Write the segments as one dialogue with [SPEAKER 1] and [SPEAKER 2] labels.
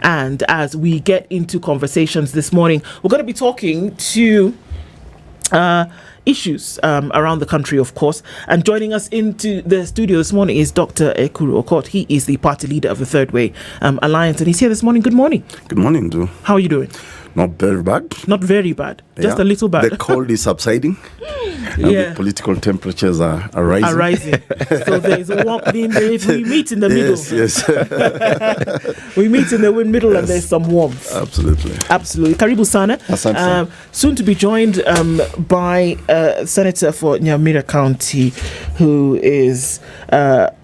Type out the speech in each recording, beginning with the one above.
[SPEAKER 1] And as we get into conversations this morning, we're going to be talking to issues around the country, of course. And joining us into the studio this morning is Dr.Ekuru Aukot. He is the party leader of the Third Way Alliance, and he's here this morning. Good morning.
[SPEAKER 2] Good morning, Du.
[SPEAKER 1] How are you doing?
[SPEAKER 2] Not very bad.
[SPEAKER 1] Not very bad. Just a little bad.
[SPEAKER 2] The cold is subsiding. And the political temperatures are rising.
[SPEAKER 1] So there's a warmth. We meet in the middle.
[SPEAKER 2] Yes.
[SPEAKER 1] We meet in the middle, and there's some warmth.
[SPEAKER 2] Absolutely.
[SPEAKER 1] Karibu sana. Soon to be joined by Senator for Nyamira County, who is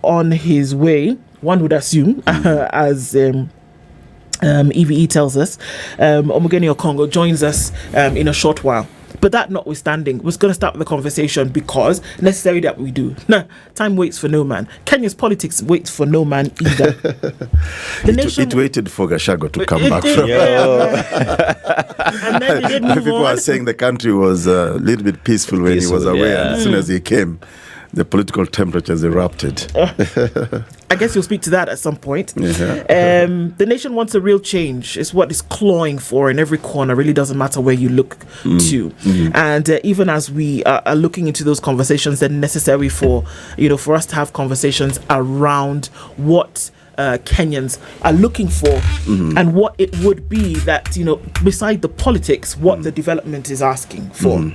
[SPEAKER 1] on his way, one would assume, as EVE tells us. Omogeni Okong'o joins us in a short while. But that notwithstanding, we're going to start with the conversation because necessary that we do. Time waits for no man. Kenya's politics waits for no man either.
[SPEAKER 2] It waited for Gachagua to come back from.
[SPEAKER 1] And then they did move
[SPEAKER 2] People are saying the country was a little bit peaceful when he was away. Yeah. And as soon as he came, the political temperatures erupted.
[SPEAKER 1] I guess you'll speak to that at some point.
[SPEAKER 2] Yeah.
[SPEAKER 1] The nation wants a real change. It's what it's clawing for in every corner. Really doesn't matter where you look to. And even as we are looking into those conversations, they're necessary for us to have conversations around what Kenyans are looking for and what it would be that, beside the politics, what the development is asking for.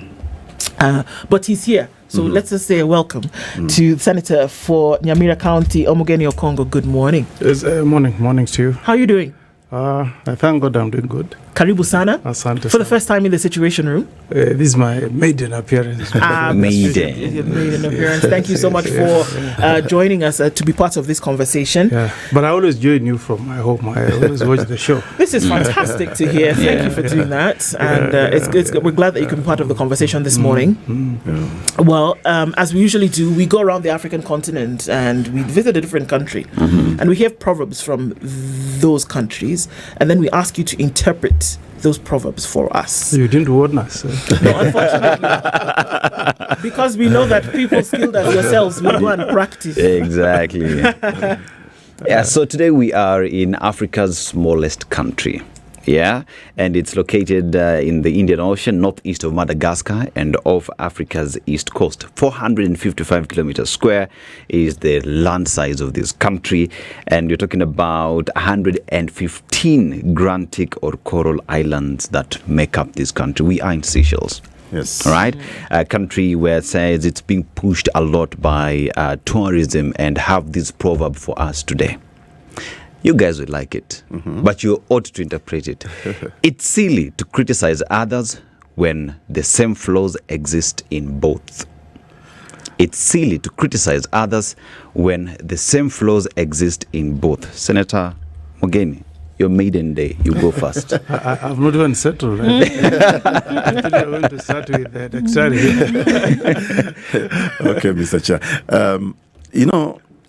[SPEAKER 1] But he's here. So let's just say a welcome to Senator for Nyamira County, Omogeni Okong'o. Good morning.
[SPEAKER 3] Yes, morning to you.
[SPEAKER 1] How are you doing?
[SPEAKER 3] I thank God I'm doing good.
[SPEAKER 1] Karibu sana.
[SPEAKER 3] Asante
[SPEAKER 1] for the first time in the Situation Room.
[SPEAKER 3] This is my maiden appearance.
[SPEAKER 1] Maiden appearance. Thank you so much for joining us to be part of this conversation.
[SPEAKER 3] Yeah, but I always join you from my home. I always watch the show.
[SPEAKER 1] This is fantastic to hear. Thank you for doing that. And we're glad that you can be part of the conversation this morning. Well, as we usually do, we go around the African continent and we visit a different country. And we hear proverbs from those countries. And then we ask you to interpret those proverbs for us.
[SPEAKER 3] You didn't warn us.
[SPEAKER 1] No, unfortunately. Because we know that people skilled as yourselves will go and practice.
[SPEAKER 4] Exactly. So today we are in Africa's smallest country. And it's located in the Indian Ocean, northeast of Madagascar and off Africa's east coast. 455 kilometers square is the land size of this country, and you're talking about 115 granite or coral islands that make up this country. We are in Seychelles.
[SPEAKER 2] Yes.
[SPEAKER 4] All right. A country where it says it's being pushed a lot by tourism, and have this proverb for us today. You guys would like it, but you ought to interpret it. It's silly to criticize others when the same flaws exist in both. It's silly to criticize others when the same flaws exist in both. Senator Omogeni, your maiden day, you go first.
[SPEAKER 3] I've not even settled. I think I'm going to start with the dictionary.
[SPEAKER 2] Okay, Mr. Chair.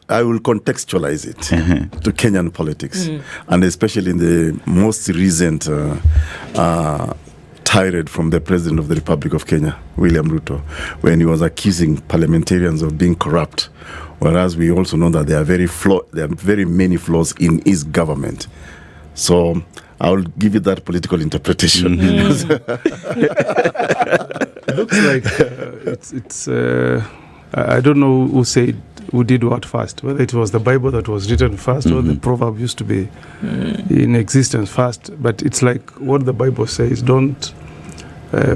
[SPEAKER 2] I will contextualize it to Kenyan politics, and especially in the most recent tirade from the President of the Republic of Kenya, William Ruto, when he was accusing parliamentarians of being corrupt, whereas we also know that there are very many flaws in his government. So I'll give you that political interpretation.
[SPEAKER 3] It looks like it's I don't know who did what first, whether it was the Bible that was written first or the proverb used to be in existence first. But it's like what the Bible says: don't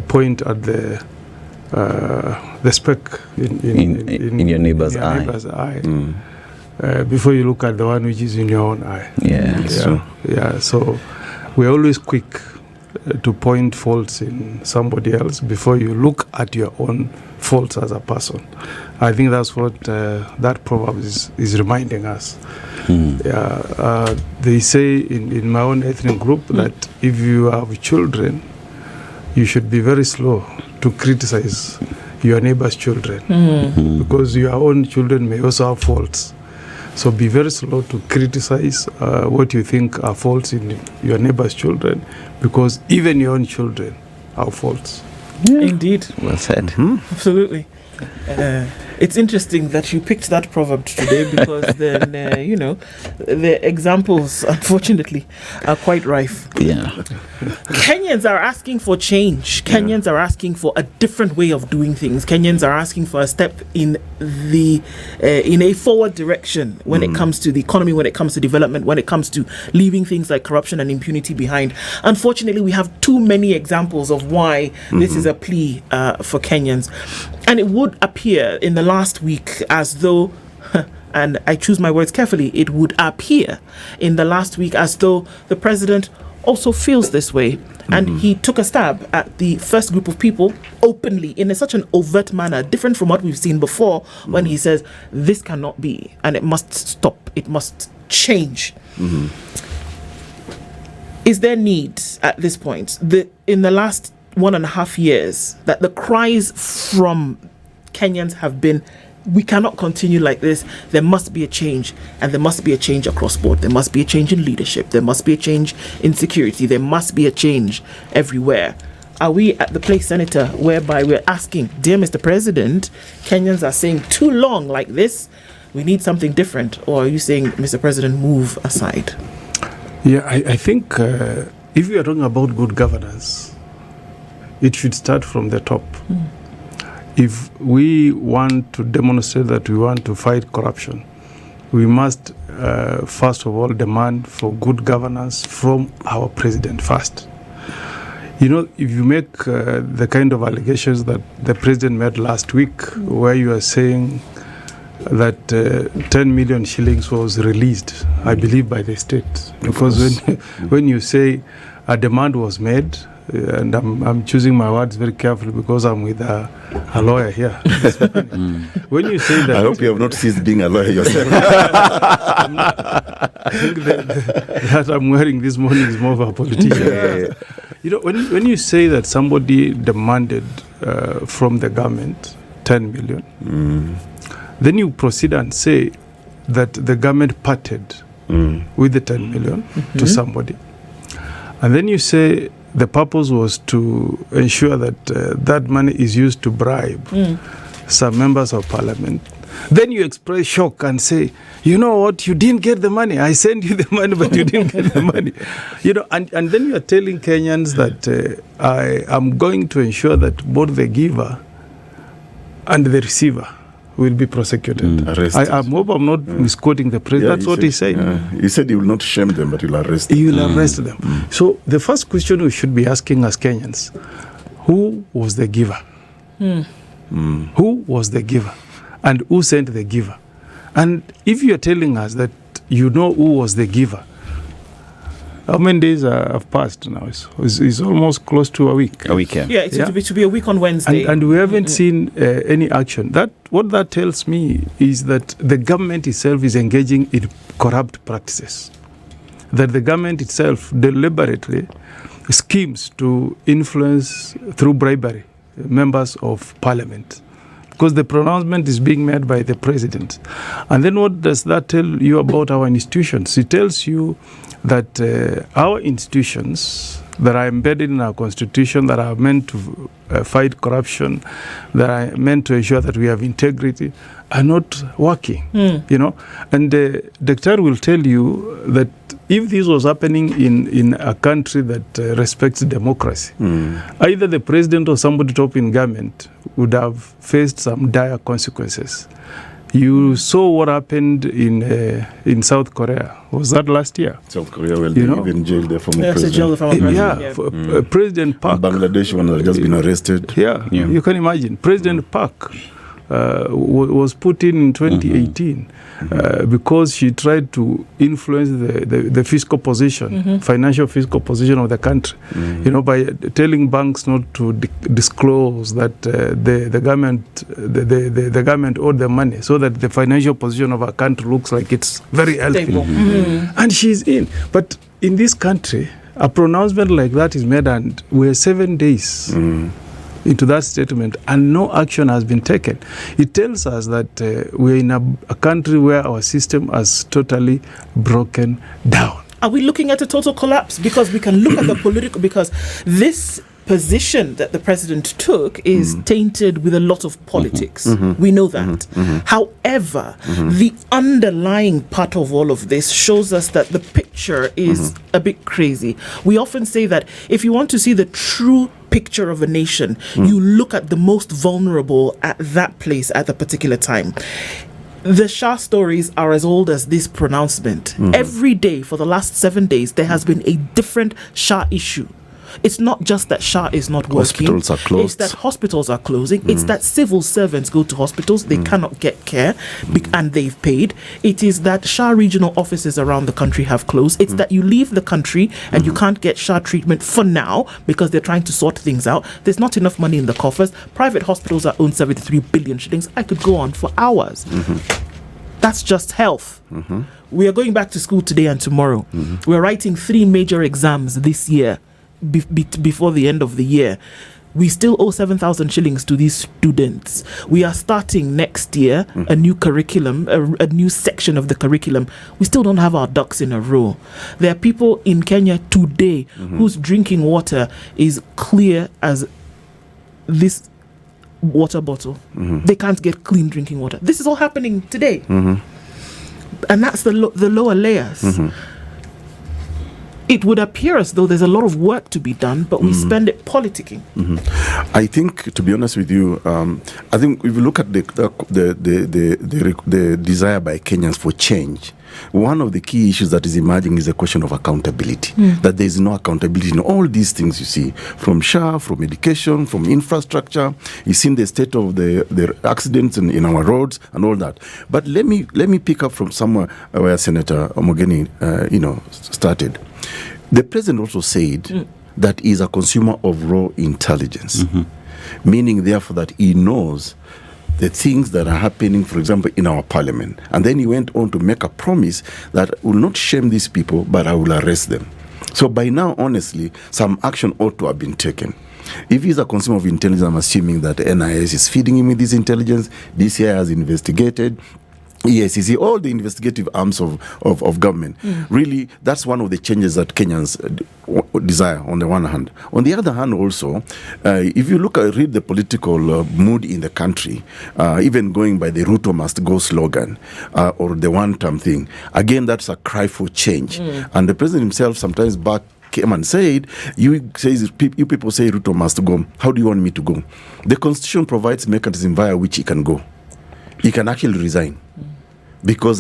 [SPEAKER 3] point at the speck in your neighbor's eye. Before you look at the one which is in your own eye. So we're always quick to point faults in somebody else before you look at your own faults as a person. I think that's what that proverb is reminding us. They say in my own ethnic group that if you have children, you should be very slow to criticize your neighbor's children because your own children may also have faults. So be very slow to criticize what you think are faults in your neighbor's children, because even your own children have faults.
[SPEAKER 1] Yeah. Indeed.
[SPEAKER 4] Well said.
[SPEAKER 1] Absolutely. It's interesting that you picked that proverb today because then, the examples, unfortunately, are quite rife.
[SPEAKER 4] Yeah.
[SPEAKER 1] Kenyans are asking for change. Kenyans are asking for a different way of doing things. Kenyans are asking for a step in a forward direction when it comes to the economy, when it comes to development, when it comes to leaving things like corruption and impunity behind. Unfortunately, we have too many examples of why this is a plea for Kenyans. And it would appear in the last week as though, and I choose my words carefully, it would appear in the last week as though the president also feels this way. And he took a stab at the first group of people openly in such an overt manner, different from what we've seen before, when he says, this cannot be, and it must stop, it must change. Is there need at this point, in the last 1.5 years, that the cries from Kenyans have been, we cannot continue like this, there must be a change, and there must be a change across board. There must be a change in leadership, there must be a change in security, there must be a change everywhere. Are we at the place, Senator, whereby we're asking, dear Mr. President, Kenyans are saying too long like this, we need something different? Or are you saying, Mr. President, move aside?
[SPEAKER 3] Yeah, I think if we are talking about good governance, it should start from the top. If we want to demonstrate that we want to fight corruption, we must first of all demand for good governance from our president first. If you make the kind of allegations that the president made last week, where you are saying that 10 million shillings was released, I believe, by the state. Because when you say a demand was made, and I'm choosing my words very carefully because I'm with a lawyer here. When you say that,
[SPEAKER 2] I hope you have not ceased being a lawyer yourself.
[SPEAKER 3] I think that I'm wearing this morning is more of a politician. When you say that somebody demanded from the government 10 million, then you proceed and say that the government parted with the 10 million to somebody, and then you say the purpose was to ensure that that money is used to bribe some members of parliament. Then you express shock and say, you know what, you didn't get the money. I sent you the money, but you didn't get the money. And then you are telling Kenyans that I am going to ensure that both the giver and the receiver will be prosecuted. I hope I'm not misquoting the president. That's what he said.
[SPEAKER 2] He said he will not shame them, but he will arrest them.
[SPEAKER 3] He will arrest them. So the first question we should be asking as Kenyans, who was the giver? Who was the giver? And who sent the giver? And if you're telling us that you know who was the giver, how many days have passed now? It's almost close to a week.
[SPEAKER 4] A week, yeah.
[SPEAKER 1] Yeah, it's to be a week on Wednesday.
[SPEAKER 3] And we haven't seen any action. What that tells me is that the government itself is engaging in corrupt practices. That the government itself deliberately schemes to influence through bribery members of parliament. Because the pronouncement is being made by the president. And then what does that tell you about our institutions? It tells you that our institutions that are embedded in our constitution, that are meant to fight corruption, that are meant to ensure that we have integrity, are not working. And Dr. will tell you that if this was happening in a country that respects democracy, either the president or somebody top in government would have faced some dire consequences. You saw what happened in South Korea. Was that last year?
[SPEAKER 2] South Korea, well, they even jailed their former
[SPEAKER 3] president. President Park.
[SPEAKER 2] Bangladesh one has just been arrested.
[SPEAKER 3] Yeah, you can imagine. President Park was put in 2018 because she tried to influence the fiscal position, financial fiscal position of the country, by telling banks not to disclose that the government owed the money, so that the financial position of our country looks like it's very healthy. And she's in. But in this country, a pronouncement like that is made, and we're 7 days into that statement, and no action has been taken. It tells us that we're in a country where our system has totally broken down.
[SPEAKER 1] Are we looking at a total collapse? Because we can look at the political, because this position that the president took is tainted with a lot of politics. We know that. However, the underlying part of all of this shows us that the picture is a bit crazy. We often say that if you want to see the true picture of a nation, you look at the most vulnerable at that place at the particular time. The Shah stories are as old as this pronouncement. Every day for the last 7 days, there has been a different Shah issue. It's not just that Shah is not working.
[SPEAKER 2] Hospitals are closed.
[SPEAKER 1] It's that hospitals are closing. It's that civil servants go to hospitals. They cannot get care and they've paid. It is that Shah regional offices around the country have closed. It's that you leave the country and you can't get Shah treatment for now because they're trying to sort things out. There's not enough money in the coffers. Private hospitals are owned 73 billion shillings. I could go on for hours. That's just health. We are going back to school today and tomorrow. We're writing 3 major exams this year. Before the end of the year, we still owe 7,000 shillings to these students. We are starting next year a new curriculum, a new section of the curriculum. We still don't have our ducks in a row. There are people in Kenya today whose drinking water is clear as this water bottle. They can't get clean drinking water. This is all happening today. And that's the lower layers. It would appear as though there's a lot of work to be done, but we spend it politicking.
[SPEAKER 2] I think, to be honest with you, I think if you look at the desire by Kenyans for change, one of the key issues that is emerging is the question of accountability. That there is no accountability in all these things you see, from Shah, from education, from infrastructure. You've seen the state of the accidents in our roads and all that. But let me pick up from somewhere where Senator Omogeni, started. The president also said that he is a consumer of raw intelligence, meaning therefore that he knows the things that are happening, for example, in our parliament. And then he went on to make a promise that I will not shame these people, but I will arrest them. So by now, honestly, some action ought to have been taken. If he's a consumer of intelligence, I'm assuming that the NIS is feeding him with this intelligence. DCI has investigated. EACC, all the investigative arms of government. Really, that's one of the changes that Kenyans desire on the one hand. On the other hand also, if you read the political mood in the country, even going by the Ruto must go slogan or the one-term thing, again, that's a cry for change. And the president himself sometimes came and said, you people say Ruto must go. How do you want me to go? The constitution provides mechanism via which he can go. He can actually resign. Because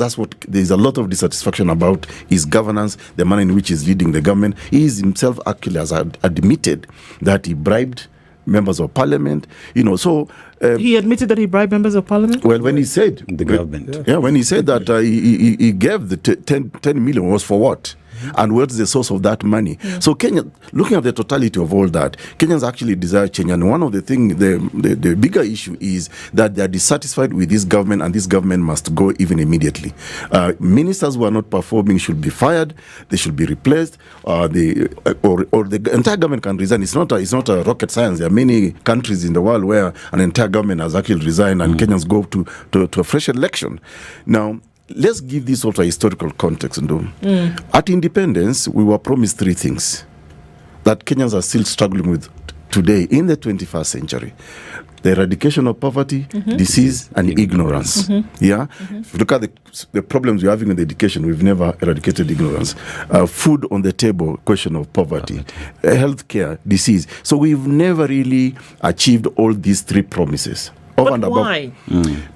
[SPEAKER 2] there's a lot of dissatisfaction about his governance, the manner in which he's leading the government. He himself actually has admitted that he bribed members of parliament. He admitted that he bribed members of parliament? Well, when he said...
[SPEAKER 4] The government.
[SPEAKER 2] When he said that he gave the 10 million was for what? And what's the source of that money? So Kenya, looking at the totality of all that, Kenyans actually desire change. And one of the things, the bigger issue is that they are dissatisfied with this government, and this government must go even immediately. Ministers who are not performing should be fired. They should be replaced. Or the entire government can resign. It's not a rocket science. There are many countries in the world where an entire government has actually resigned, and Kenyans go to a fresh election. Now, let's give this also a historical context. At independence, we were promised 3 things that Kenyans are still struggling with today in the 21st century. The eradication of poverty, disease, and ignorance. If you look at the problems we're having with education, we've never eradicated ignorance. Food on the table, question of poverty. Healthcare, disease. So we've never really achieved all these 3 promises.
[SPEAKER 1] But why?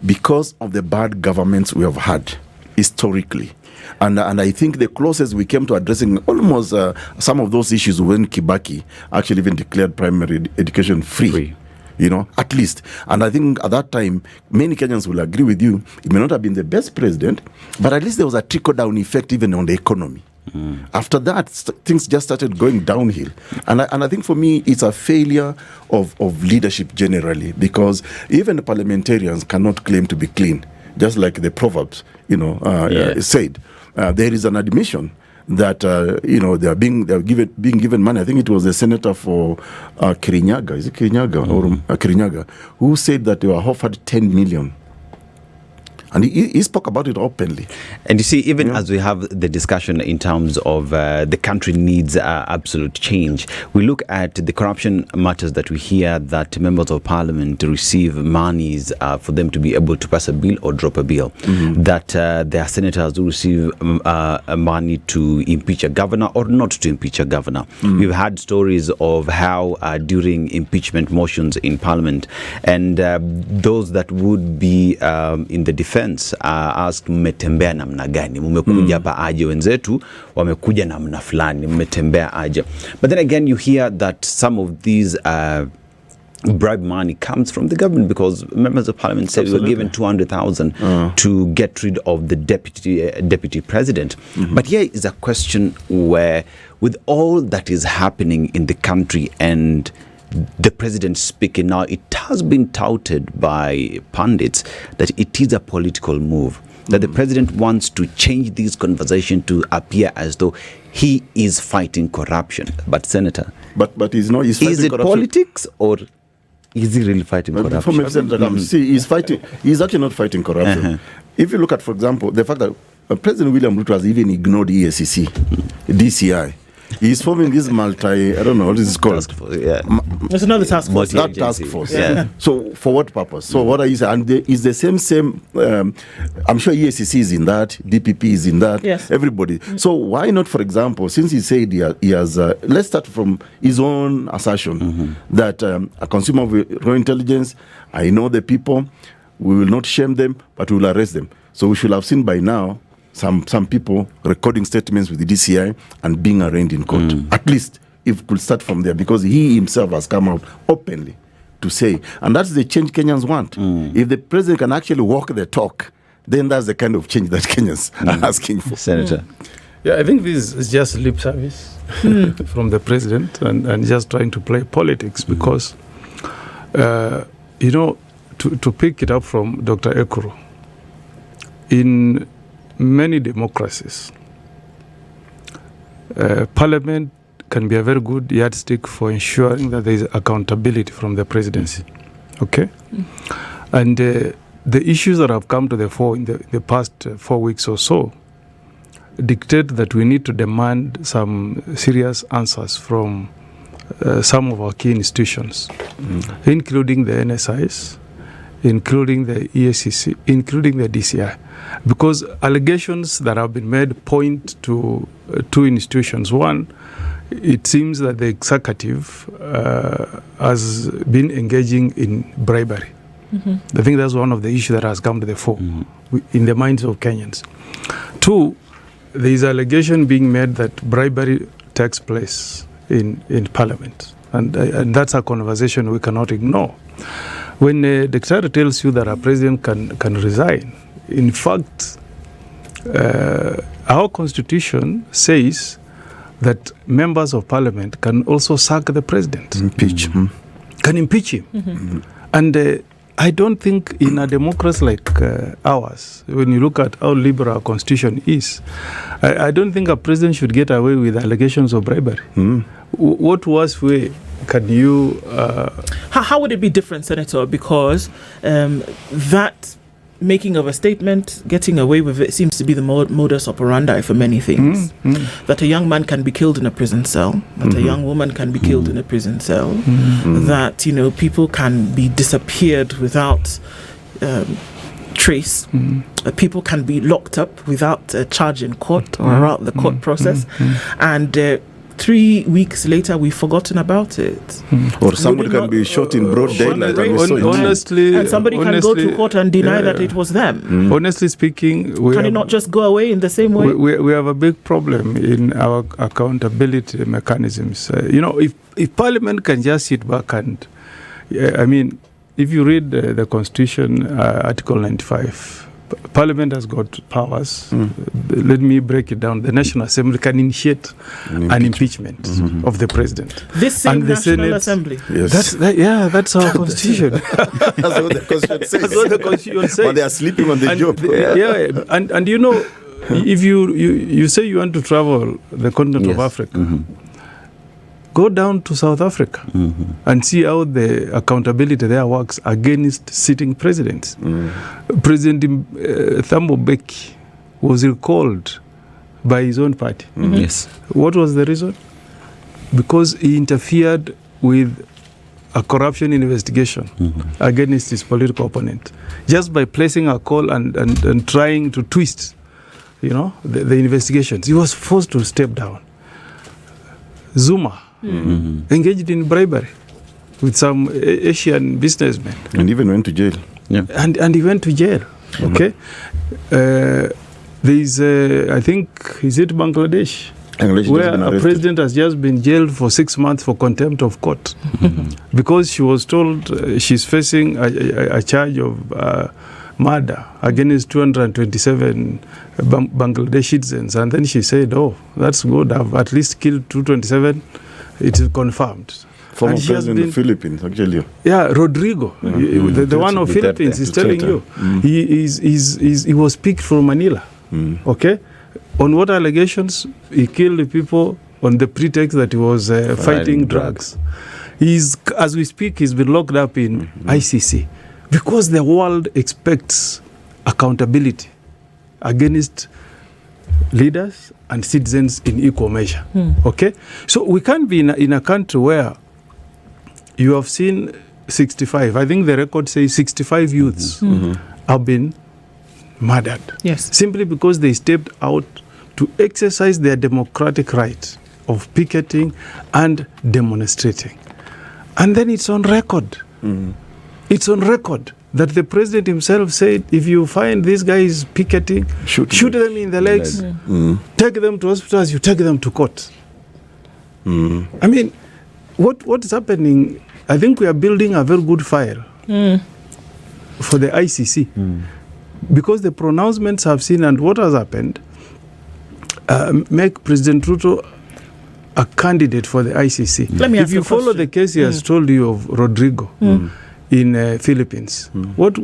[SPEAKER 2] Because of the bad governments we have had historically. And I think the closest we came to addressing almost some of those issues when Kibaki actually even declared primary education free. At least. And I think at that time, many Kenyans will agree with you. It may not have been the best president, but at least there was a trickle-down effect even on the economy. After that, things just started going downhill. And I think for me, it's a failure of leadership generally, because even the parliamentarians cannot claim to be clean, just like the proverbs, said. There is an admission that they are being given money. I think it was the senator for Kirinyaga, or Kirinyaga, who said that they were offered 10 million And he spoke about it openly.
[SPEAKER 4] And you see, even as we have the discussion in terms of the country needs absolute change, we look at the corruption matters that we hear that members of parliament receive monies for them to be able to pass a bill or drop a bill, that there are senators who receive money to impeach a governor or not to impeach a governor. We've had stories of how during impeachment motions in parliament, and those that would be in the defense ask mmetembea namna gani, mmekuja hapa aje, wenzetu wamekuja namna fulani, mmetembea aje. But then again, you hear that some of these bribe money comes from the government, because members of parliament said we were given 200,000 to get rid of the deputy president. But here is a question where, with all that is happening in the country and the president speaking now, it has been touted by pundits that it is a political move, that the president wants to change this conversation to appear as though he is fighting corruption. But Senator,
[SPEAKER 2] but he's not. He's fighting
[SPEAKER 4] is it
[SPEAKER 2] corruption.
[SPEAKER 4] Politics, or is he really fighting corruption?
[SPEAKER 2] See, he's fighting. He's actually not fighting corruption. If you look at, for example, the fact that President William Ruto has even ignored EACC, DCI. He's forming this I don't know what is it called.
[SPEAKER 1] There's another task force.
[SPEAKER 2] That task force. So for what purpose? So what are you saying? And is the same. I'm sure EACC is in that. DPP is in that.
[SPEAKER 1] Yes.
[SPEAKER 2] Everybody. So why not, for example, since he said he has. Let's start from his own assertion that a consumer of raw intelligence. I know the people. We will not shame them, but we will arrest them. So we should have seen by now some people recording statements with the DCI and being arraigned in court. At least if we could start from there, because he himself has come out openly to say, and that's the change Kenyans want. If the president can actually walk the talk, then that's the kind of change that Kenyans are asking for.
[SPEAKER 4] Senator.
[SPEAKER 3] Yeah, I think this is just lip service from the president and just trying to play politics, because, to pick it up from Dr. Ekuru, in many democracies, parliament can be a very good yardstick for ensuring that there is accountability from the presidency. Okay? And the issues that have come to the fore in the past 4 weeks or so dictate that we need to demand some serious answers from some of our key institutions, including the NSIs, including the EACC, including the DCI. Because allegations that have been made point to two institutions. One, it seems that the executive has been engaging in bribery. I think that's one of the issues that has come to the fore in the minds of Kenyans. Two, there is allegation being made that bribery takes place in Parliament. And that's a conversation we cannot ignore. When a dictator tells you that a president can resign, in fact, our constitution says that members of parliament can also sack the president. Can impeach him. And I don't think in a democracy like ours, when you look at how liberal our constitution is, I don't think a president should get away with allegations of bribery. What worse way can you...
[SPEAKER 1] How would it be different, Senator? Because that making of a statement, getting away with it, seems to be the modus operandi for many things. That a young man can be killed in a prison cell, that a young woman can be killed in a prison cell, that, people can be disappeared without trace. People can be locked up without a charge in court or throughout the court process. And 3 weeks later, we've forgotten about it.
[SPEAKER 2] Or somebody can be shot in broad daylight.
[SPEAKER 1] And somebody can go to court and deny that it was them.
[SPEAKER 3] Honestly speaking,
[SPEAKER 1] can it not just go away in the same way?
[SPEAKER 3] We have a big problem in our accountability mechanisms. If Parliament can just sit back and, if you read the Constitution, Article 95, Parliament has got powers. Let me break it down. The National Assembly can initiate an impeachment of the president.
[SPEAKER 1] This same National Assembly.
[SPEAKER 3] Yes. That's our Constitution.
[SPEAKER 2] That's what the Constitution says.
[SPEAKER 3] That's what the Constitution says.
[SPEAKER 2] But they are sleeping on the job.
[SPEAKER 3] If you say you want to travel the continent of Africa, Go down to South Africa and see how the accountability there works against sitting presidents. President Thabo Mbeki was recalled by his own party.
[SPEAKER 4] Yes.
[SPEAKER 3] What was the reason? Because he interfered with a corruption investigation against his political opponent, just by placing a call and trying to twist, the investigations. He was forced to step down. Zuma engaged in bribery with some Asian businessmen.
[SPEAKER 2] And even went to jail.
[SPEAKER 4] Yeah.
[SPEAKER 3] And he went to jail. Okay. There is, I think, is it Bangladesh? Where a president has just been jailed for 6 months for contempt of court because she was told she's facing a charge of murder against 227 Bangladesh citizens. And then she said, oh, that's good. I've at least killed 227. It is confirmed.
[SPEAKER 2] Former president of the Philippines, actually.
[SPEAKER 3] Yeah, Rodrigo, the one of Philippines, is telling you. He was picked from Manila. Okay? On what allegations? He killed people on the pretext that he was fighting drugs. As we speak, he's been locked up in ICC because the world expects accountability against leaders and citizens in equal measure. Okay? So we can't be in a country where you have seen 65, I think the record says 65 youths have been murdered.
[SPEAKER 1] Yes.
[SPEAKER 3] Simply because they stepped out to exercise their democratic right of picketing and demonstrating. And then it's on record. It's on record that the president himself said, if you find these guys picketing, shoot them in the legs, take them to hospitals, you take them to court. I mean, what is happening? I think we are building a very good file for the ICC because the pronouncements I've seen and what has happened make President Ruto a candidate for the ICC.
[SPEAKER 1] Let me ask
[SPEAKER 3] if you follow the case he has told you of Rodrigo in Philippines, what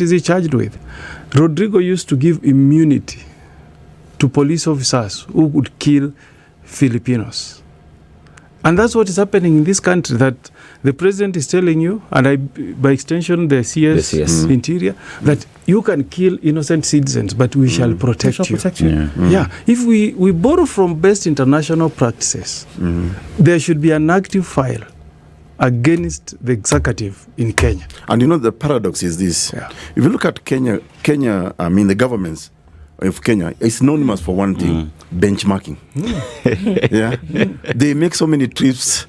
[SPEAKER 3] is he charged with? Rodrigo used to give immunity to police officers who would kill Filipinos. And that's what is happening in this country, that the president is telling you, and by extension the CS Interior, that you can kill innocent citizens, but we shall protect you. Yeah. If we borrow from best international practices, there should be an active file against the executive in Kenya. And
[SPEAKER 2] the paradox is this. If you look at Kenya, the governments of Kenya is synonymous for one thing, benchmarking. They make so many trips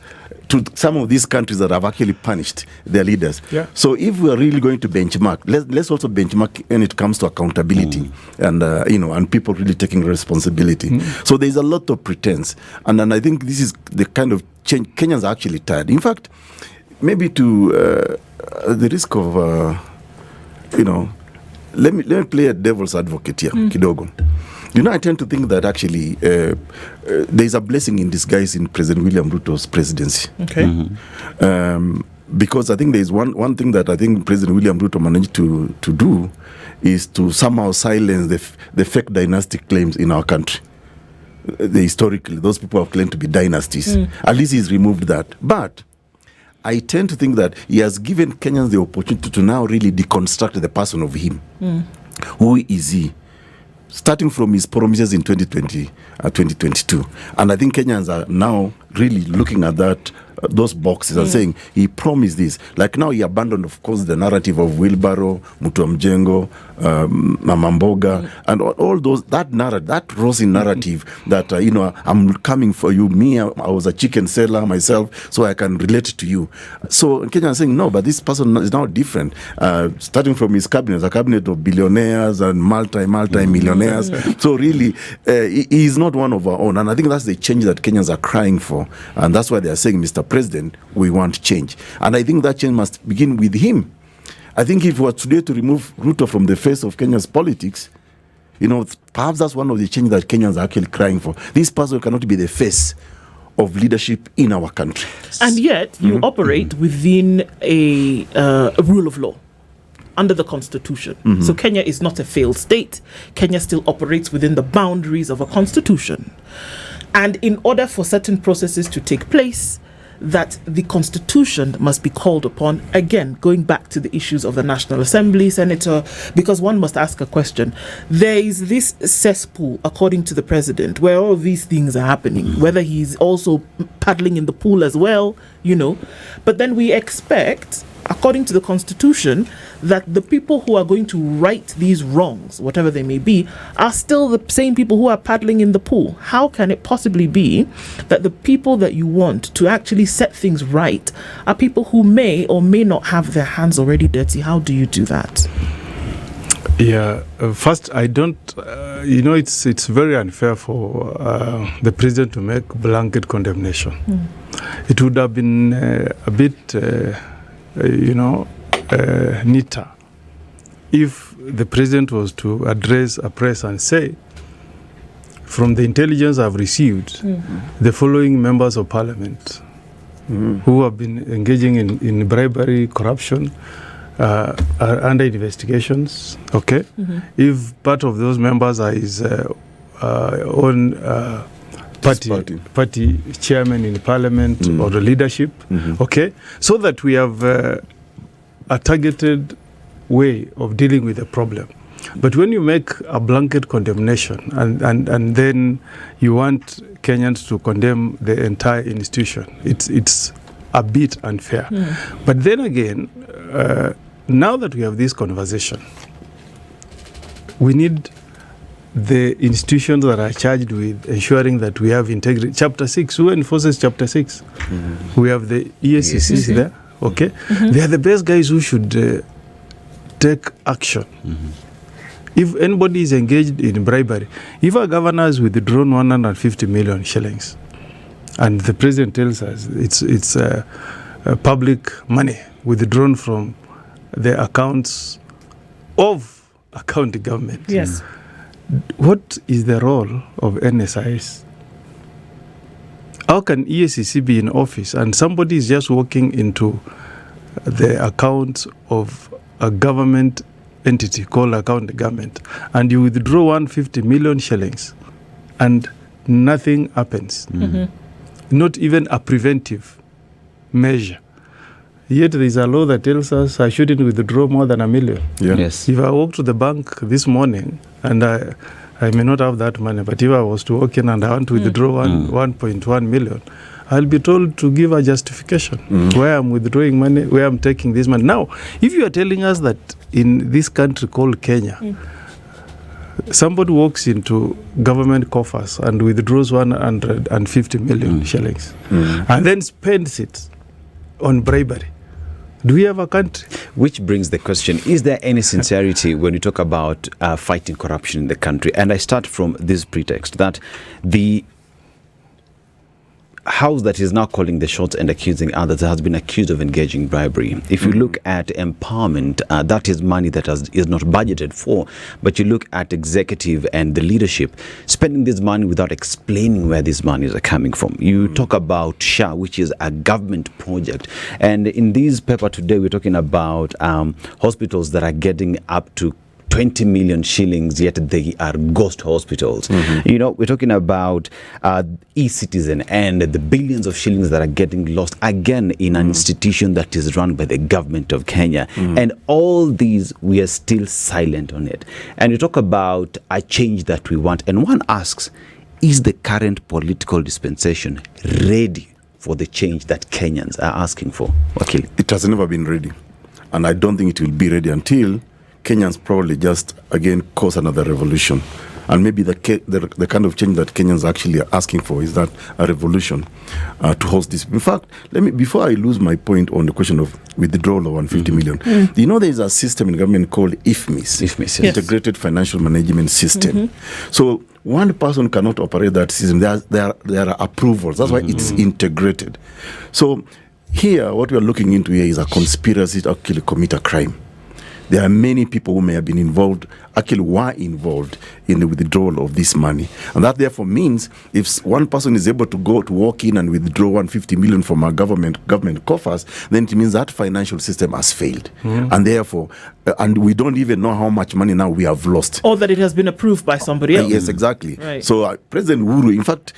[SPEAKER 2] to some of these countries that have actually punished their leaders. So if we are really going to benchmark, let's also benchmark when it comes to accountability and people really taking responsibility. So there's a lot of pretense, and I think this is the kind of change Kenyans are actually tired. In fact, maybe to the risk of let me play a devil's advocate here, kidogo. I tend to think that actually there's a blessing in disguise in President William Ruto's presidency.
[SPEAKER 1] Okay.
[SPEAKER 2] Because I think there's one thing that I think President William Ruto managed to do is to somehow silence the fake dynastic claims in our country. Historically, those people have claimed to be dynasties. At least he's removed that. But I tend to think that he has given Kenyans the opportunity to now really deconstruct the person of him. Who is he? Starting from his promises in 2022. And I think Kenyans are now really looking at those boxes and saying, he promised this. Like now he abandoned, of course, the narrative of wheelbarrow, Mutuamjengo, Mamamboga, and all those, that rosy narrative that, I'm coming for you. Me, I was a chicken seller myself, so I can relate to you. So Kenyans are saying, no, but this person is now different. Starting from his cabinet, a cabinet of billionaires and multi-millionaires. So really, he is not one of our own. And I think that's the change that Kenyans are crying for. And that's why they are saying, Mr. President, we want change. And I think that change must begin with him. I think if we were today to remove Ruto from the face of Kenya's politics, perhaps that's one of the changes that Kenyans are actually crying for. This person cannot be the face of leadership in our country.
[SPEAKER 1] And yet, you operate within a rule of law under the Constitution. So Kenya is not a failed state. Kenya still operates within the boundaries of a constitution. And in order for certain processes to take place, that the Constitution must be called upon, again, going back to the issues of the National Assembly, Senator, because one must ask a question. There is this cesspool, according to the President, where all these things are happening, whether he's also paddling in the pool as well, but then we expect, according to the Constitution, that the people who are going to right these wrongs, whatever they may be, are still the same people who are paddling in the pool. How can it possibly be that the people that you want to actually set things right are people who may or may not have their hands already dirty? How do you do that?
[SPEAKER 3] Yeah, first, I don't, it's very unfair for the president to make blanket condemnation. It would have been a bit, neater if the president was to address a press and say, from the intelligence I've received, the following members of parliament who have been engaging in bribery, corruption, are under investigations. Okay, if part of those members are his own party chairman in parliament or the leadership, okay, so that we have a targeted way of dealing with the problem. But when you make a blanket condemnation and then you want Kenyans to condemn the entire institution, it's a bit unfair. But then again, now that we have this conversation, we need the institutions that are charged with ensuring that we have integrity. Chapter 6, who enforces Chapter 6? We have the EACCs there, okay? They are the best guys who should take action. If anybody is engaged in bribery, if a governor has withdrawn 150 million shillings, and the president tells us it's public money withdrawn from the accounts of a county government.
[SPEAKER 1] Yes.
[SPEAKER 3] What is the role of NSIS? How can EACC be in office and somebody is just walking into the account of a government entity called a county government and you withdraw 150 million shillings and nothing happens? Not even a preventive measure. Yet there is a law that tells us I shouldn't withdraw more than $1 million.
[SPEAKER 4] Yes.
[SPEAKER 3] If I walk to the bank this morning and I may not have that money, but if I was to walk in and I want to withdraw 1.1 million, I'll be told to give a justification where I'm withdrawing money, where I'm taking this money. Now, if you are telling us that in this country called Kenya, somebody walks into government coffers and withdraws 150 million shillings and then spends it on bribery, do we have a country?
[SPEAKER 4] Which brings the question, is there any sincerity when you talk about fighting corruption in the country? And I start from this pretext that the house that is now calling the shots and accusing others has been accused of engaging bribery. If you look at empowerment, that is money that is not budgeted for. But you look at executive and the leadership spending this money without explaining where these monies are coming from. You talk about SHA, which is a government project. And in this paper today, we're talking about hospitals that are getting up to 20 million shillings, yet they are ghost hospitals. We're talking about e-citizen and the billions of shillings that are getting lost again in an institution that is run by the government of Kenya. And all these, we are still silent on it. And you talk about a change that we want. And one asks, is the current political dispensation ready for the change that Kenyans are asking for? Okay.
[SPEAKER 2] It has never been ready. And I don't think it will be ready until Kenyans probably just again cause another revolution. And maybe the kind of change that Kenyans actually are asking for is that a revolution to host this. In fact, before I lose my point on the question of withdrawal of 150 million, there is a system in government called IFMIS, Integrated Financial Management System. So one person cannot operate that system. There are approvals. That's why it's integrated. So here, what we are looking into here is a conspiracy to actually commit a crime. There are many people who may have been involved, actually were involved in the withdrawal of this money. And that therefore means if one person is able to walk in and withdraw 150 million from our government coffers, then it means that financial system has failed. And therefore, and we don't even know how much money now we have lost.
[SPEAKER 1] Or that it has been approved by somebody else.
[SPEAKER 2] Yes, exactly.
[SPEAKER 1] Right.
[SPEAKER 2] So President Uhuru, in fact,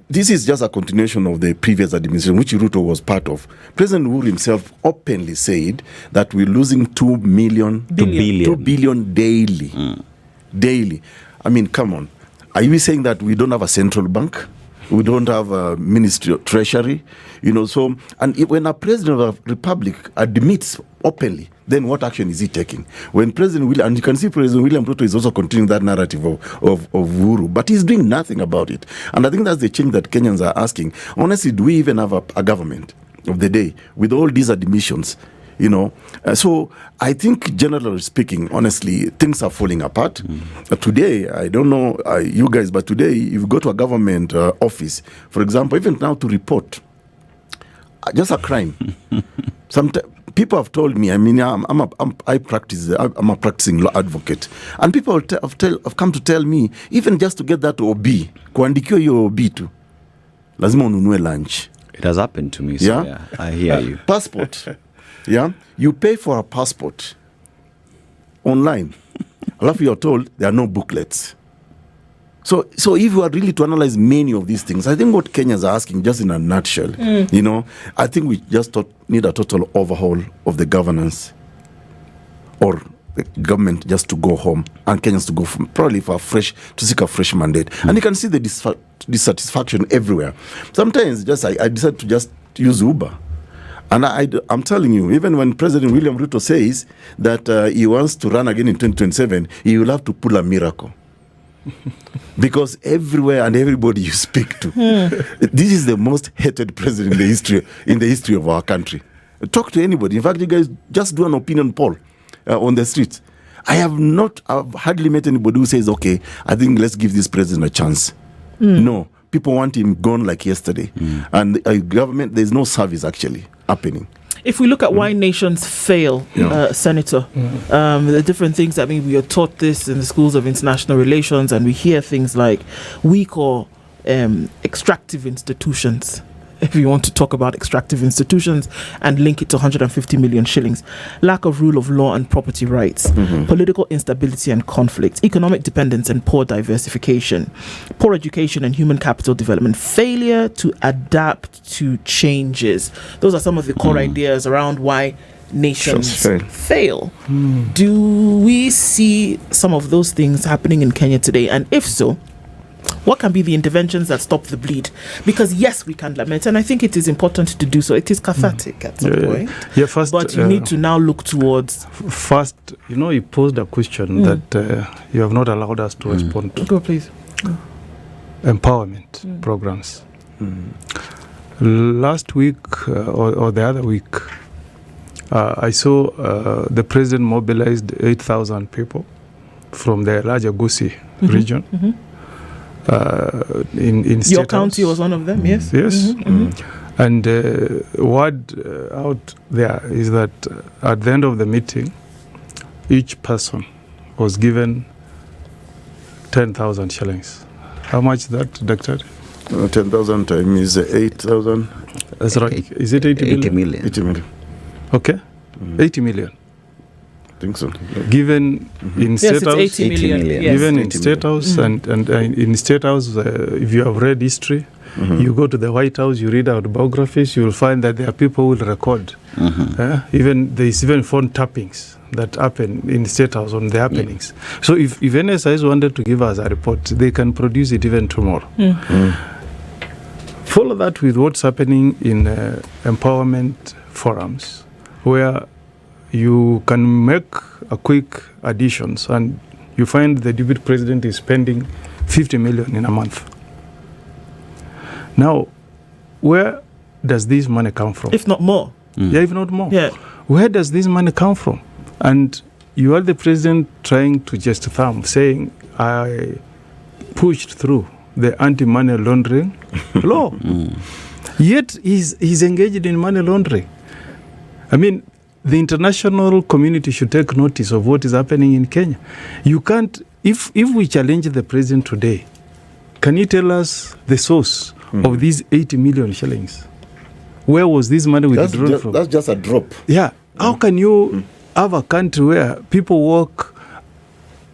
[SPEAKER 2] this is just a continuation of the previous administration, which Ruto was part of. President Uhuru himself openly said that we're losing 2 billion daily. Daily. I mean, come on. Are you saying that we don't have a central bank? We don't have a Ministry of Treasury? So, and when a president of a republic admits openly, then what action is he taking? When President William, and you can see President William Ruto is also continuing that narrative of Uhuru, but he's doing nothing about it. And I think that's the change that Kenyans are asking. Honestly, do we even have a government of the day with all these admissions? So I think, generally speaking, honestly, things are falling apart. Today, I don't know you guys, but today, if you go to a government office, for example, even now to report just a crime, people have told me. I mean, I'm a practicing law advocate, and people have come to tell me, even just to get that OB, kuandikiwa hiyo OB tu, lazima ununue lunch.
[SPEAKER 4] It has happened to me. So yeah, I hear you.
[SPEAKER 2] Passport. Yeah, you pay for a passport online. Alafu you're told there are no booklets. So if you are really to analyze many of these things, I think what Kenyans are asking, just in a nutshell, I think we just need a total overhaul of the governance, or the government just to go home and Kenyans to go probably to seek a fresh mandate. And you can see the dissatisfaction everywhere. Sometimes I decide to just use Uber. And I'm telling you, even when President William Ruto says that he wants to run again in 2027, he will have to pull a miracle. Because everywhere and everybody you speak to, this is the most hated president in the history of our country. Talk to anybody. In fact, you guys just do an opinion poll on the streets. I've hardly met anybody who says, okay, I think let's give this president a chance. No. People want him gone like yesterday. And government, there's no service actually happening.
[SPEAKER 1] If we look at why nations fail, Senator, the different things, I mean, we are taught this in the schools of international relations, and we hear things like weak or extractive institutions. If you want to talk about extractive institutions and link it to 150 million shillings, lack of rule of law and property rights, political instability and conflict, economic dependence and poor diversification, poor education and human capital development, failure to adapt to changes. Those are some of the core ideas around why nations fail. Do we see some of those things happening in Kenya today? And if so, what can be the interventions that stop the bleed? Because yes, we can lament, and I think it is important to do so. It is cathartic at some point.
[SPEAKER 3] Yeah, first,
[SPEAKER 1] but you need to now look towards...
[SPEAKER 3] First, you posed a question that you have not allowed us to respond to.
[SPEAKER 1] Go, please.
[SPEAKER 3] Empowerment programs. Last week, or the other week, I saw the president mobilized 8,000 people from the larger Gusii region. In
[SPEAKER 1] your county was one of them, yes?
[SPEAKER 3] Yes. And word out there is that at the end of the meeting, each person was given 10,000 shillings. How much is that, Doctor?
[SPEAKER 2] 10,000 times 8,000.
[SPEAKER 3] That's right. Is it 80 million?
[SPEAKER 2] 80 million.
[SPEAKER 3] Okay. 80 million.
[SPEAKER 2] I think so.
[SPEAKER 3] Given in State House,
[SPEAKER 1] 80 million. Yes.
[SPEAKER 3] Given in State House, and in State House, if you have read history, you go to the White House, you read out biographies, you will find that there are people who will record. There's even phone tappings that happen in State House on the happenings. So if NSIS wanted to give us a report, they can produce it even tomorrow. Follow that with what's happening in empowerment forums, where you can make a quick additions and you find the deputy president is spending 50 million in a month. Now, where does this money come from?
[SPEAKER 1] If not more.
[SPEAKER 3] Yeah, if not more.
[SPEAKER 1] Yeah.
[SPEAKER 3] Where does this money come from? And you are the president trying to just thumb, saying, I pushed through the anti-money laundering law. Yet he's engaged in money laundering. I mean, the international community should take notice of what is happening in Kenya. You can't, if we challenge the president today, can you tell us the source of these 80 million shillings? Where was this money withdrawn from?
[SPEAKER 2] That's just a drop.
[SPEAKER 3] Yeah. How can you have a country where people work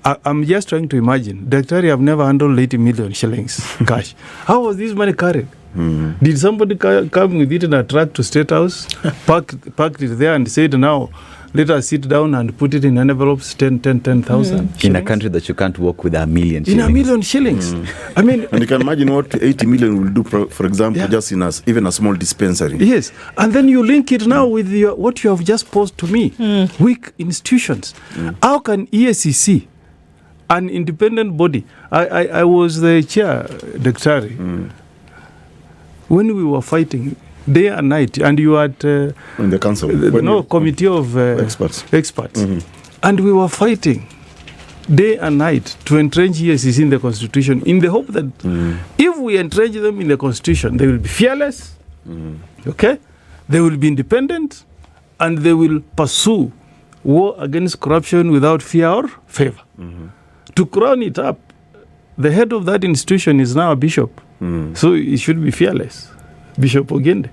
[SPEAKER 3] I'm just trying to imagine. Daktari have never handled 80 million shillings cash. How was this money carried? Did somebody come with it in a truck to State House, parked it there and said, now, let us sit down and put it in envelopes, 10,000.
[SPEAKER 4] In a country that you can't walk with 1 million shillings.
[SPEAKER 3] In 1 million shillings. I mean,
[SPEAKER 2] and you can imagine what 80 million will do, for example, just in even a small dispensary.
[SPEAKER 3] Yes, and then you link it now with what you have just posed to me, weak institutions. How can EACC, an independent body, I was the chair, Daktari, when we were fighting day and night, and you had
[SPEAKER 2] in the council,
[SPEAKER 3] committee of experts, and we were fighting day and night to entrench EACC in the constitution, in the hope that if we entrench them in the constitution, they will be fearless, okay, they will be independent, and they will pursue war against corruption without fear or favor. To crown it up, the head of that institution is now a bishop. So it should be fearless, Bishop Ogende.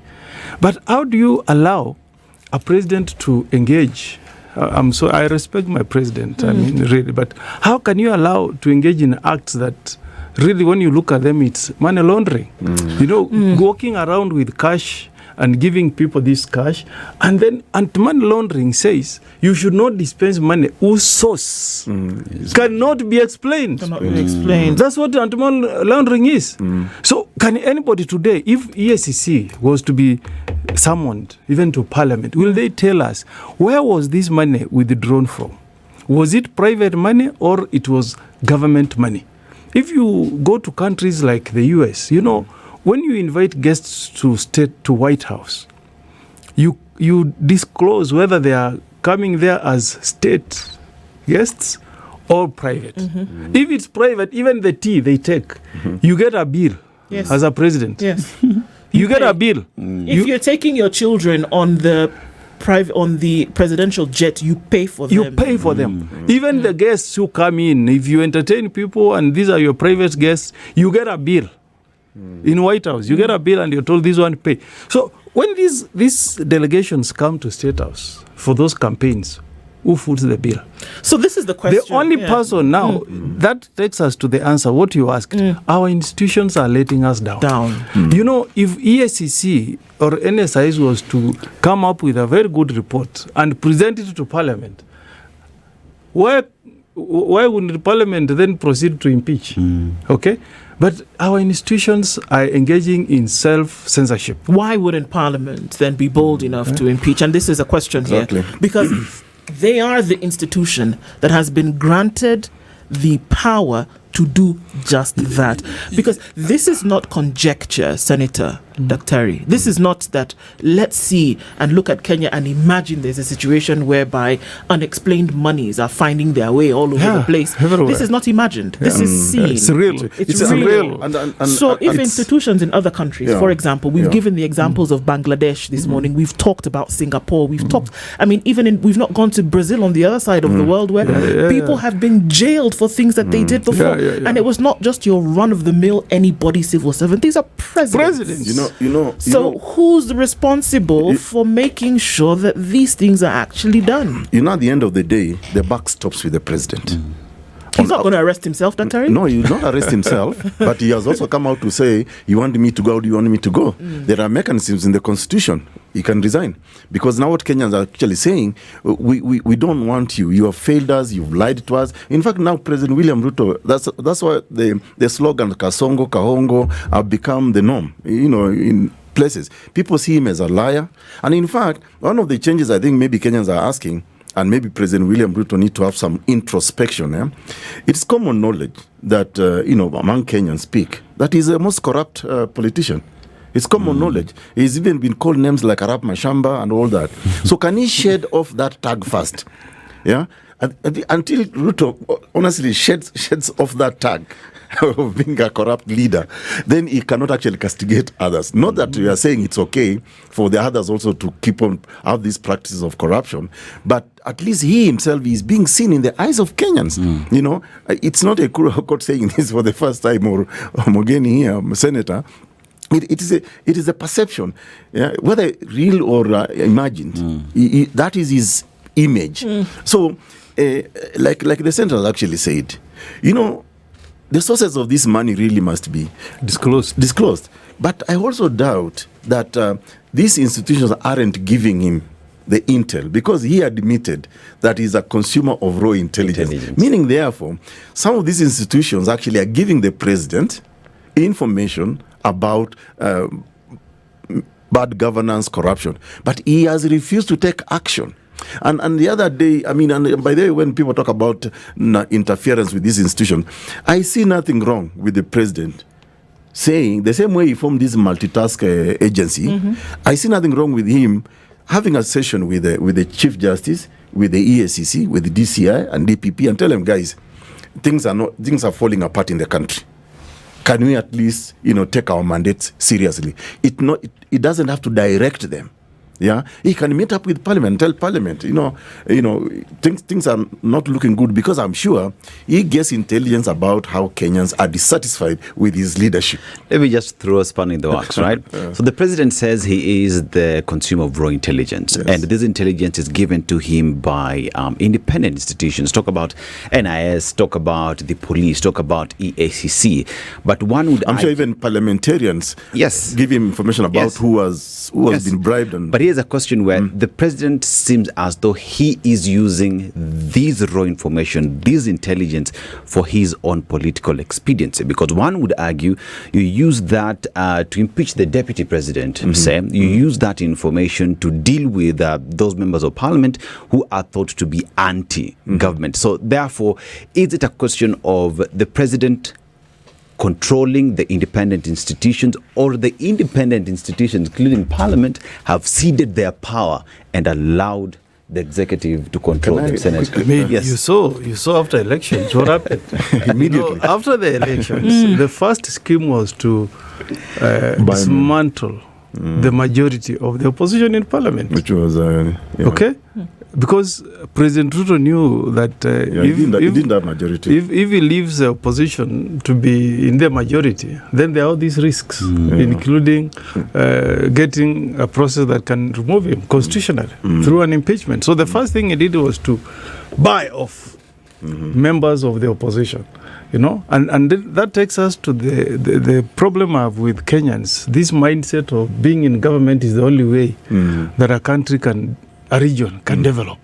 [SPEAKER 3] But how do you allow a president to engage? I respect my president, I mean, really, but how can you allow to engage in acts that really, when you look at them, it's money laundering? You know, walking around with cash and giving people this cash, and then anti-money laundering says you should not dispense money whose source cannot be explained. That's what anti-money laundering is. So can anybody today, if EACC was to be summoned even to Parliament, will they tell us where was this money withdrawn from? Was it private money or it was government money? If you go to countries like the US, you know, when you invite guests to White House, you disclose whether they are coming there as state guests or private. If it's private, even the tea they take, you get a bill as a president.
[SPEAKER 1] Yes.
[SPEAKER 3] You get a bill.
[SPEAKER 1] If you're taking your children on the presidential jet, you pay for them.
[SPEAKER 3] You pay for them. Even the guests who come in, if you entertain people and these are your private guests, you get a bill. In White House, you get a bill and you're told this one pay. So when these delegations come to State House for those campaigns, who foots the bill?
[SPEAKER 1] So this is the question.
[SPEAKER 3] The only person now that takes us to the answer, what you asked, our institutions are letting us down. You know, if EACC or NSIS was to come up with a very good report and present it to Parliament, why wouldn't the Parliament then proceed to impeach? Okay? But our institutions are engaging in self-censorship.
[SPEAKER 1] Why wouldn't Parliament then be bold enough to impeach? And this is a question here. Because they are the institution that has been granted the power to do just that. Because this is not conjecture, Senator Daktari. This is not that let's see and look at Kenya and imagine there's a situation whereby unexplained monies are finding their way all over the place.
[SPEAKER 3] Everywhere.
[SPEAKER 1] This is not imagined. This is seen.
[SPEAKER 3] It's real.
[SPEAKER 1] It's real. So if institutions in other countries, for example, we've given the examples of Bangladesh this morning. We've talked about Singapore. We've talked, I mean, we've not gone to Brazil on the other side of the world where people have been jailed for things that they did before. And it was not just your run-of-the-mill anybody civil servant. These are presidents. So who's responsible for making sure that these things are actually done?
[SPEAKER 2] You know, at the end of the day, the buck stops with the president.
[SPEAKER 1] He's not going to arrest himself, Daktari?
[SPEAKER 2] No, he will not arrest himself, but he has also come out to say, you want me to go, do you want me to go? There are mechanisms in the constitution. He can resign. Because now what Kenyans are actually saying, we don't want you. You have failed us, you've lied to us. In fact, now President William Ruto, that's why the slogan, Kasongo, Kahongo, have become the norm, you know, in places. People see him as a liar. And in fact, one of the changes I think maybe Kenyans are asking, and maybe President William Ruto need to have some introspection. It's common knowledge that, among Kenyans speak, that he's the most corrupt politician. It's common knowledge. He's even been called names like Arap Mashamba and all that. So can he shed off that tag first? Yeah? Until Ruto honestly sheds off that tag of being a corrupt leader, then he cannot actually castigate others. Not that we are saying it's okay for the others also to keep on have these practices of corruption, but at least he himself is being seen in the eyes of Kenyans. You know, it's not Ekuru saying this for the first time or Omogeni here, Senator. It is a perception, whether real or imagined. That is his image. So like the central actually said, the sources of this money really must be disclosed. But I also doubt that these institutions aren't giving him the intel, because he admitted that he's a consumer of raw intelligence. Meaning, therefore, some of these institutions actually are giving the president information about bad governance, corruption, but he has refused to take action. And the other day, and by the way, when people talk about interference with this institution, I see nothing wrong with the president saying, the same way he formed this multitask agency, I see nothing wrong with him having a session with the Chief Justice, with the EACC, with the DCI and DPP, and tell them, guys, things are falling apart in the country. Can we at least, take our mandates seriously? It doesn't have to direct them. Yeah, he can meet up with Parliament, tell Parliament, things are not looking good, because I'm sure he gets intelligence about how Kenyans are dissatisfied with his leadership.
[SPEAKER 4] Let me just throw a spanner in the works, right? So the president says he is the consumer of raw intelligence, and this intelligence is given to him by independent institutions. Talk about NIS, talk about the police, talk about EACC. But one would,
[SPEAKER 2] I'm sure even parliamentarians give him information about who has been bribed.
[SPEAKER 4] But here's a question where the president seems as though he is using this raw information, this intelligence, for his own political expediency. Because one would argue you use that to impeach the deputy president, say. You use that information to deal with those members of parliament who are thought to be anti-government. So therefore, is it a question of the president controlling the independent institutions, or the independent institutions, including Parliament, have ceded their power and allowed the executive to control the Senate?
[SPEAKER 3] You saw after elections what happened.
[SPEAKER 2] Immediately.
[SPEAKER 3] After the elections, the first scheme was to dismantle the majority of the opposition in Parliament.
[SPEAKER 2] Which was,
[SPEAKER 3] okay? Because President Ruto knew that
[SPEAKER 2] he didn't have majority.
[SPEAKER 3] If he leaves the opposition to be in the majority, then there are these risks, including getting a process that can remove him constitutionally through an impeachment. So the first thing he did was to buy off members of the opposition. And that takes us to the problem I have with Kenyans. This mindset of being in government is the only way that a region can develop.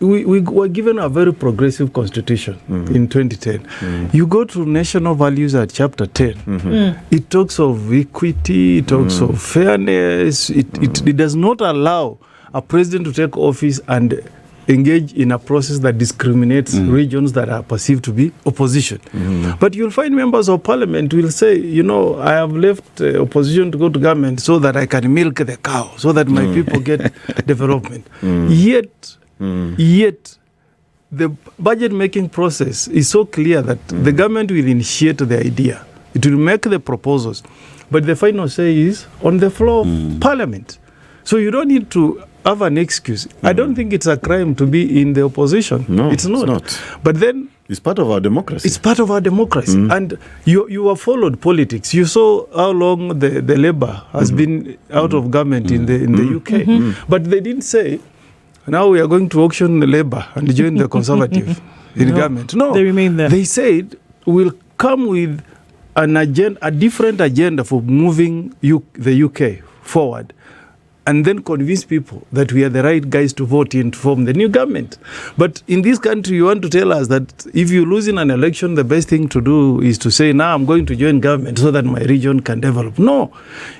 [SPEAKER 3] We were given a very progressive constitution in 2010. You go to national values at chapter 10. It talks of equity, it talks of fairness. It does not allow a president to take office and engage in a process that discriminates regions that are perceived to be opposition. But you'll find members of parliament will say, I have left opposition to go to government so that I can milk the cow, so that my people get development. Yet, the budget making process is so clear that the government will initiate the idea. It will make the proposals. But the final say is on the floor of parliament. So you don't need to have an excuse. I don't think it's a crime to be in the opposition.
[SPEAKER 2] No,
[SPEAKER 3] it's not. But then
[SPEAKER 2] it's part of our democracy.
[SPEAKER 3] It's part of our democracy. And you have followed politics. You saw how long the Labour has been out of government in the UK. But they didn't say, now we are going to auction the Labour and join the Conservative in government. No,
[SPEAKER 1] they remain there.
[SPEAKER 3] They said we'll come with an agenda, a different agenda for moving the UK forward, and then convince people that we are the right guys to vote in to form the new government. But in this country, you want to tell us that if you lose in an election, the best thing to do is to say, I'm going to join government so that my region can develop. No,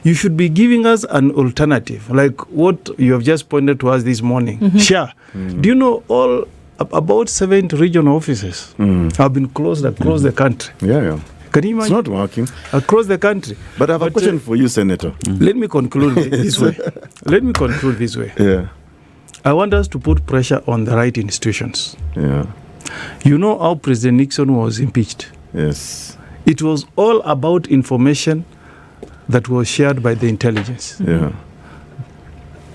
[SPEAKER 3] you should be giving us an alternative, like what you have just pointed to us this morning. Sure. Do you know about 70 regional offices have been closed across the country?
[SPEAKER 2] Yeah.
[SPEAKER 3] Can you imagine?
[SPEAKER 2] It's not working.
[SPEAKER 3] Across the country.
[SPEAKER 2] But I have a question for you, Senator.
[SPEAKER 3] Let me conclude this way.
[SPEAKER 2] Yeah.
[SPEAKER 3] I want us to put pressure on the right institutions.
[SPEAKER 2] Yeah.
[SPEAKER 3] You know how President Nixon was impeached?
[SPEAKER 2] Yes.
[SPEAKER 3] It was all about information that was shared by the intelligence.
[SPEAKER 2] Yeah.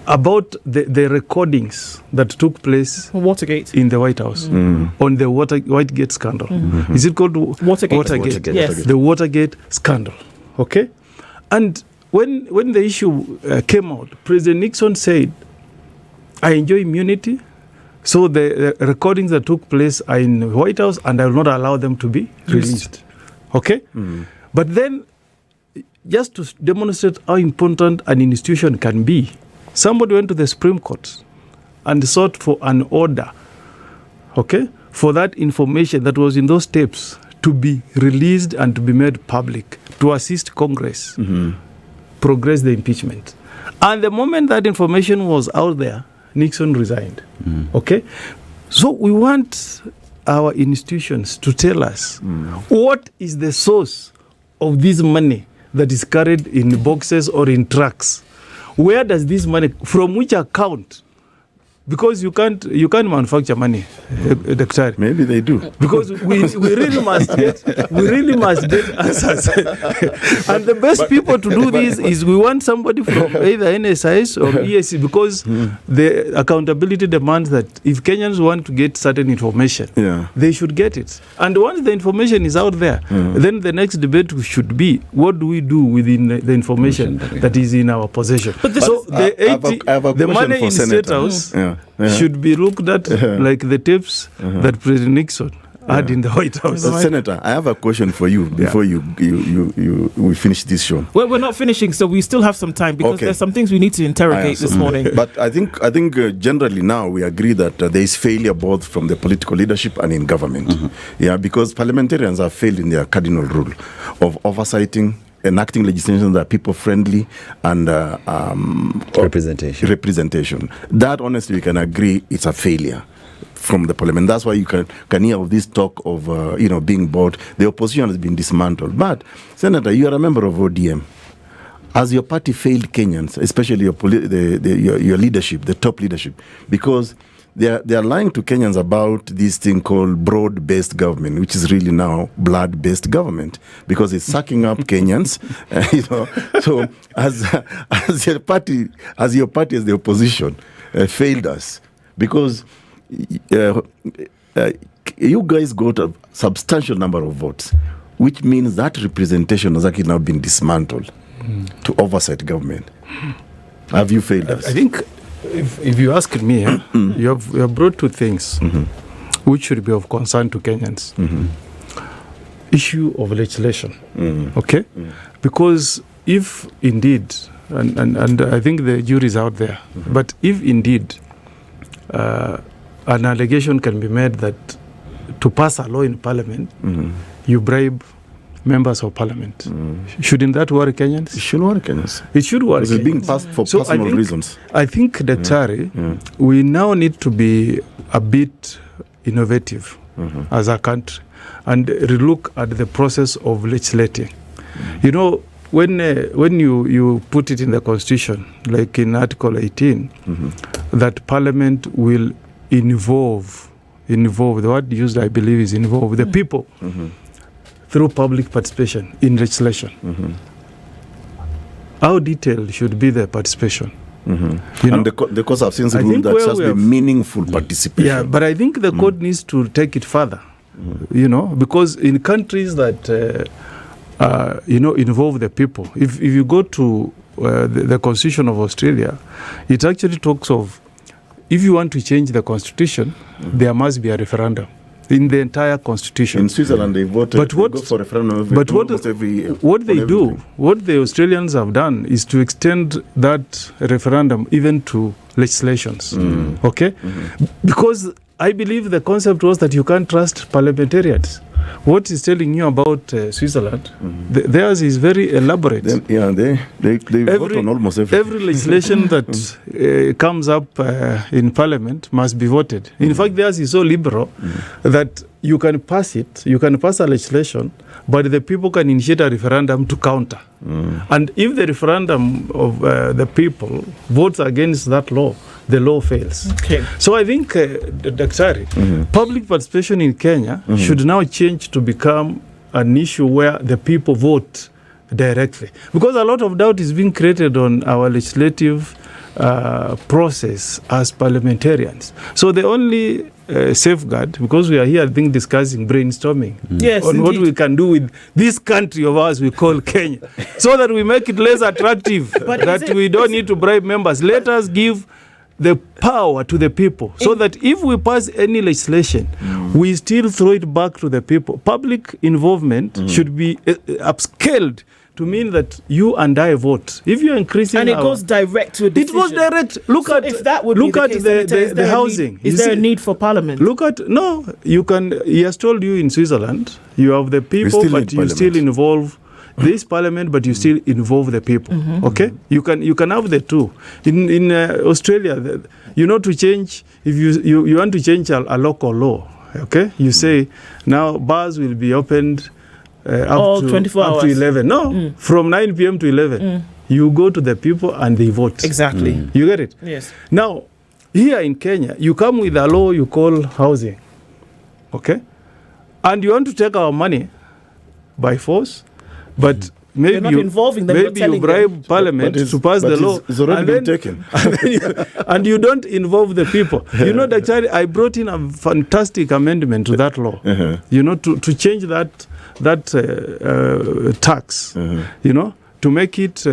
[SPEAKER 3] About the recordings that took place
[SPEAKER 1] Watergate
[SPEAKER 3] in the White House on the Whitegate scandal. Is it called Watergate?
[SPEAKER 1] Yes.
[SPEAKER 3] The Watergate scandal. Okay? And when the issue came out, President Nixon said, I enjoy immunity So the recordings that took place are in the White House, and I will not allow them to be released. Okay? But then, just to demonstrate how important an institution can be, somebody went to the Supreme Court and sought for an order, okay, for that information that was in those tapes to be released and to be made public to assist Congress progress the impeachment. And the moment that information was out there, Nixon resigned. Okay? So we want our institutions to tell us what is the source of this money that is carried in boxes or in trucks. Where does this money, from which account? Because you can't manufacture money, Dr.
[SPEAKER 2] Maybe they do.
[SPEAKER 3] Because we really must get answers. And the best people to do this is we want somebody from either NSIS or ESC, because the accountability demands that if Kenyans want to get certain information, they should get it. And once the information is out there, then the next debate should be, what do we do within the information that is in our possession? But the money in State House should be looked at like the tapes that President Nixon had in the White House.
[SPEAKER 2] Senator, I have a question for you before we finish this show.
[SPEAKER 1] Well, we're not finishing, so we still have some time, because there's some things we need to interrogate this morning.
[SPEAKER 2] But I think generally now we agree that there is failure both from the political leadership and in government. Because parliamentarians have failed in their cardinal rule of oversighting, enacting legislation that are people-friendly, and representation. That, honestly, we can agree it's a failure from the parliament. That's why you can hear of this talk of being bought. The opposition has been dismantled. But, Senator, you are a member of ODM. As your party failed Kenyans, especially your leadership, the top leadership, because they are lying to Kenyans about this thing called broad-based government, which is really now blood-based government, because it's sucking up Kenyans. So as your party, as the opposition, failed us, because you guys got a substantial number of votes, which means that representation has actually now been dismantled to oversight government. Have you failed us?
[SPEAKER 3] I think. If you ask me, you have brought two things which should be of concern to Kenyans. Issue of legislation, okay? Because if indeed, and I think the jury is out there, but if indeed an allegation can be made that to pass a law in Parliament, you bribe members of Parliament. Shouldn't that worry Kenyans?
[SPEAKER 2] It should worry Kenyans.
[SPEAKER 3] It should worry Kenyans.
[SPEAKER 2] It's being passed for personal reasons.
[SPEAKER 3] I think, Daktari, we now need to be a bit innovative as a country and relook at the process of legislating. You know, when you put it in the Constitution, like in Article 18, that Parliament will involve, the word used, I believe, is involve the people through public participation in legislation. How detailed should be the participation?
[SPEAKER 2] And the courts have since ruled that just be meaningful participation.
[SPEAKER 3] Yeah, but I think the court needs to take it further, because in countries that involve the people, if you go to the Constitution of Australia, it actually talks of, if you want to change the Constitution, there must be a referendum in the entire Constitution.
[SPEAKER 2] In Switzerland, they voted. But
[SPEAKER 3] what
[SPEAKER 2] they go for referendum every year.
[SPEAKER 3] What the Australians have done is to extend that referendum even to legislations. Okay, because I believe the concept was that you can't trust parliamentarians. What is telling you about Switzerland? Theirs is very elaborate.
[SPEAKER 2] They vote on almost
[SPEAKER 3] every legislation that comes up in Parliament must be voted. In fact, theirs is so liberal that you can pass it. You can pass a legislation, but the people can initiate a referendum to counter. And if the referendum of the people votes against that law, the law fails. Okay. So I think, Daktari, public participation in Kenya should now change to become an issue where the people vote directly. Because a lot of doubt is being created on our legislative process as parliamentarians. So the only safeguard, because we are here, I think, discussing brainstorming on what we can do with this country of ours we call Kenya, so that we make it less attractive, that we don't need to bribe members. Let us give the power to the people, so that if we pass any legislation, we still throw it back to the people. Public involvement should be upscaled to mean that you and I vote. If you're increasing,
[SPEAKER 1] and it goes direct to a decision.
[SPEAKER 3] It goes direct. Look
[SPEAKER 1] so
[SPEAKER 3] at
[SPEAKER 1] if that would
[SPEAKER 3] look
[SPEAKER 1] be
[SPEAKER 3] at the housing.
[SPEAKER 1] Is there a need for parliament?
[SPEAKER 3] Look at you can. He has told you in Switzerland you have the people, but you still involve this parliament, but you still involve the people. Okay, you can have the two. In Australia, to change, if you want to change a local law, okay, you say now bars will be opened up to
[SPEAKER 1] 24 hours.
[SPEAKER 3] Up to 11. From 9 p.m. to 11. You go to the people and they vote.
[SPEAKER 1] Exactly.
[SPEAKER 3] You get it?
[SPEAKER 1] Yes.
[SPEAKER 3] Now, here in Kenya, you come with a law you call housing, okay, and you want to take our money by force, but maybe
[SPEAKER 1] you're not involving them.
[SPEAKER 3] Maybe you bribe Parliament to pass the law.
[SPEAKER 2] It's already been taken.
[SPEAKER 3] And you don't involve the people. Actually, I brought in a fantastic amendment to that law. To change that tax. To make it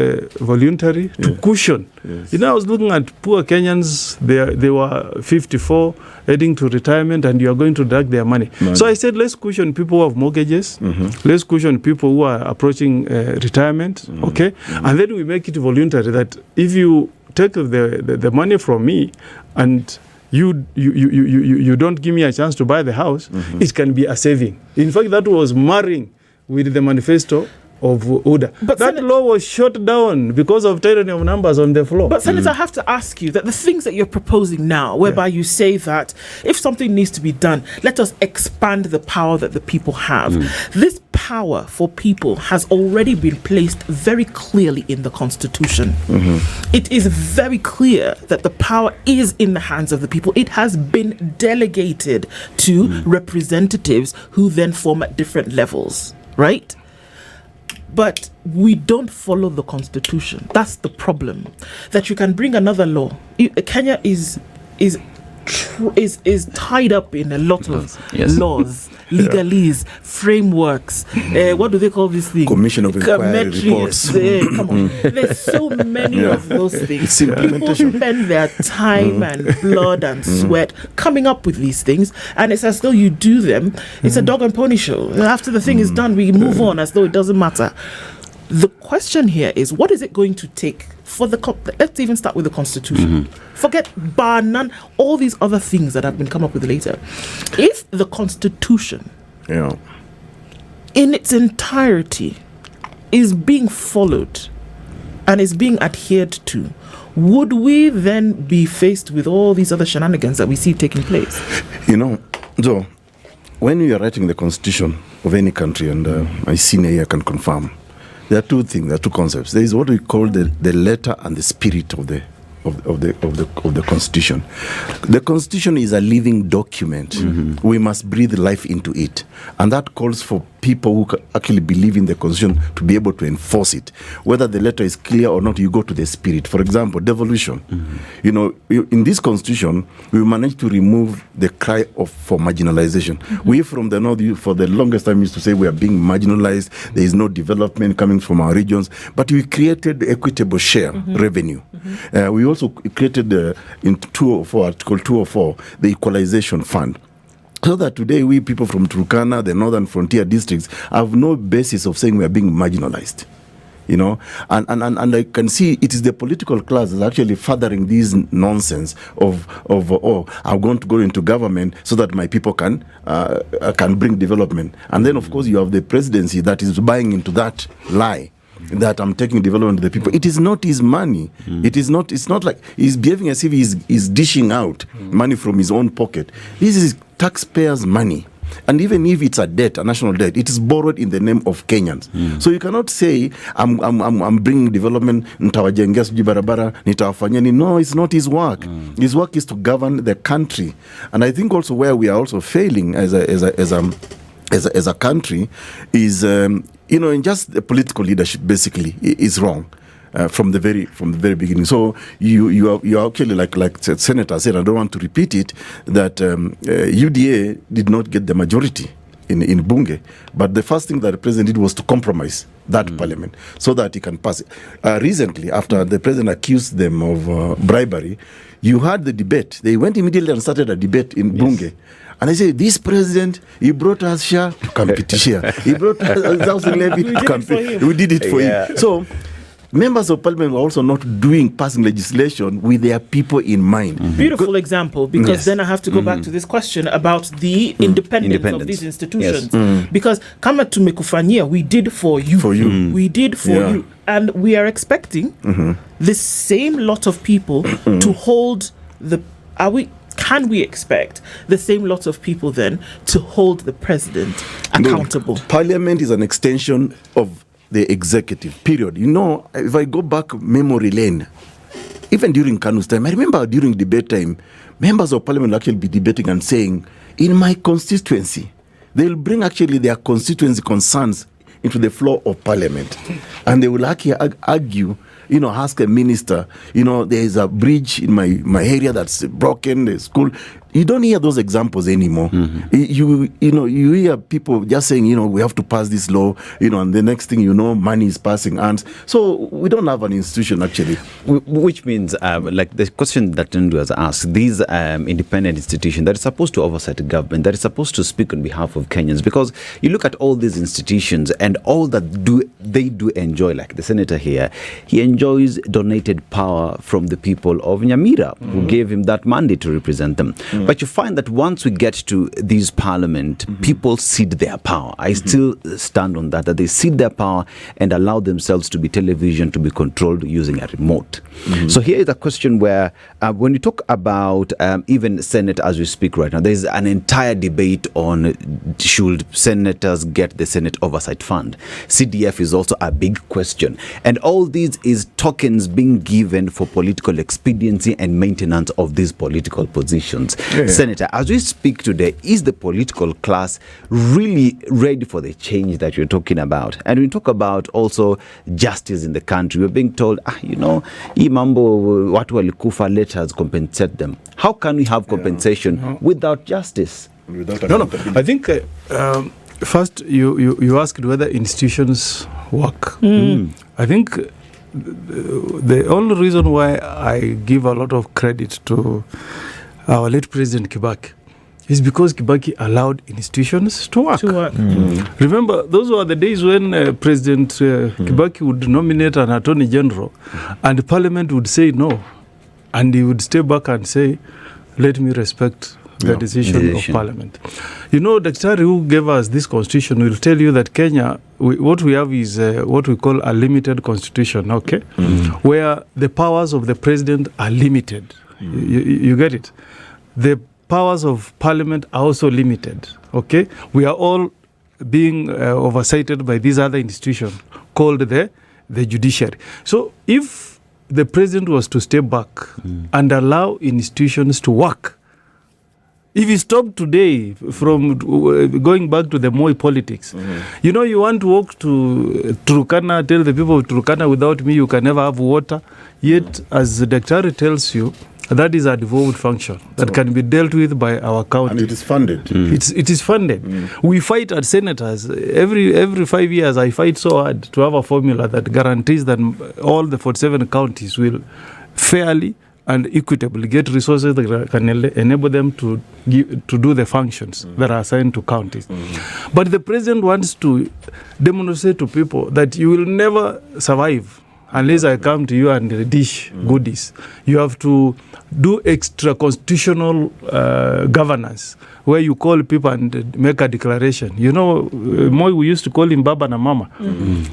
[SPEAKER 3] voluntary, to cushion. Yes. I was looking at poor Kenyans. They were 54, heading to retirement, and you are going to deduct their money. So I said, let's cushion people who have mortgages. Let's cushion people who are approaching retirement. Okay, and then we make it voluntary. That if you take the money from me, and you don't give me a chance to buy the house, it can be a saving. In fact, that was marrying with the manifesto of Uda. But that law was shut down because of tyranny of numbers on the floor.
[SPEAKER 1] But Senator, I have to ask you that the things that you're proposing now, whereby you say that if something needs to be done, let us expand the power that the people have. This power for people has already been placed very clearly in the Constitution. It is very clear that the power is in the hands of the people. It has been delegated to representatives who then form at different levels, right? But we don't follow the Constitution. That's the problem. That you can bring another law. Kenya is tied up in a lot of laws, legalese, frameworks. What do they call this thing?
[SPEAKER 2] Commission of Inquiry reports.
[SPEAKER 1] Come on. There's so many of those things. People spend their time and blood and sweat coming up with these things, and it's as though you do them. It's a dog and pony show. After the thing is done, we move on as though it doesn't matter. The question here is, what is it going to take for let's even start with the Constitution. Forget bar none, all these other things that have been come up with later. If the Constitution in its entirety is being followed and is being adhered to, would we then be faced with all these other shenanigans that we see taking place?
[SPEAKER 2] So when we are writing the Constitution of any country, and my senior here can confirm, there are two things, there are two concepts. There is what we call the letter and the spirit of the Constitution. The Constitution is a living document. We must breathe life into it, and that calls for people who actually believe in the Constitution to be able to enforce it. Whether the letter is clear or not, you go to the spirit. For example, devolution. In this Constitution, we managed to remove the cry for marginalization. We from the north, for the longest time, used to say we are being marginalized. There is no development coming from our regions, but we created equitable share revenue. We also created in 204, Article 204, the Equalization Fund. So that today we people from Turkana, the northern frontier districts, have no basis of saying we are being marginalized. And I can see it is the political class that's actually furthering this nonsense of I'm going to go into government so that my people can bring development. And then of course you have the presidency that is buying into that lie, that I'm taking development to the people. It is not his money. It's not like he's behaving as if he's dishing out money from his own pocket. This is taxpayers' money. And even if it's a debt, a national debt, it is borrowed in the name of Kenyans. So you cannot say, I'm bringing development, nitawajengea sijui barabara, nitawafanyeni. No, it's not his work. His work is to govern the country. And I think also where we are also failing as a country is, in just the political leadership basically is wrong. From the very beginning. So you are actually like Senator said, I don't want to repeat it, that UDA did not get the majority Bunge. But the first thing that the president did was to compromise that parliament so that he can pass it. Recently, after the president accused them of bribery, you had the debate. They went immediately and started a debate in Bunge. And I say, this president, he brought us share to compete share. He brought us housing levy to compete. We did it for him. So members of parliament were also not passing legislation with their people in mind.
[SPEAKER 1] Beautiful example, because then I have to go back to this question about the independence of these institutions. Because kama tumekufanyia, we did for you. We did for you. And we are expecting the same lot of people to hold the... Can we expect the same lot of people then to hold the president accountable?
[SPEAKER 2] No, Parliament is an extension of the executive, period. You know, if I go back memory lane, even during Kanu's time, I remember during debate time, members of parliament will actually be debating and saying, in my constituency, they'll bring actually their constituency concerns into the floor of parliament. And they will actually argue, ask a minister, there is a bridge in my area that's broken, the school. You don't hear those examples anymore. You hear people just saying, we have to pass this law, and the next thing money is passing hands. So we don't have an institution actually.
[SPEAKER 4] Which means, like the question that Ndu has asked, these independent institutions that is supposed to oversight the government, that is supposed to speak on behalf of Kenyans, because you look at all these institutions and all that they do enjoy, like the senator here, he enjoys donated power from the people of Nyamira, who gave him that mandate to represent them. But you find that once we get to this parliament, people cede their power. I still stand on that they cede their power and allow themselves to be television, to be controlled using a remote. So here is a question where when you talk about even Senate as we speak right now, there is an entire debate on should senators get the Senate Oversight Fund. CDF is also a big question. And all these is tokens being given for political expediency and maintenance of these political positions. Senator, as we speak today, is the political class really ready for the change that you're talking about? And we talk about also justice in the country. We're being told, hii mambo watu walikufa, let us compensate them. How can we have compensation without justice?
[SPEAKER 3] I think first you asked whether institutions work. I think the only reason why I give a lot of credit to our late President Kibaki is because Kibaki allowed institutions to work. Remember, those were the days when President Kibaki would nominate an Attorney General and Parliament would say no. And he would stay back and say, let me respect the decision of Parliament. Dr. who gave us this constitution will tell you that Kenya, what we have is what we call a limited constitution, where the powers of the president are limited. You get it? The powers of parliament are also limited, We are all being oversighted by these other institutions called the judiciary. So if the president was to step back and allow institutions to work, if he stopped today from going back to the Moi politics, you want to walk to Turkana, tell the people of Turkana, without me you can never have water. Yet, as the Dr. tells you, that is a devolved function that can be dealt with by our county.
[SPEAKER 2] And it is funded.
[SPEAKER 3] It is funded. We fight as senators. Every 5 years, I fight so hard to have a formula that guarantees that all the 47 counties will fairly and equitably get resources that can enable them to do the functions that are assigned to counties. But the president wants to demonstrate to people that you will never survive unless I come to you and dish goodies. You have to do extra constitutional governance, where you call people and make a declaration. Moi, we used to call him Baba na Mama.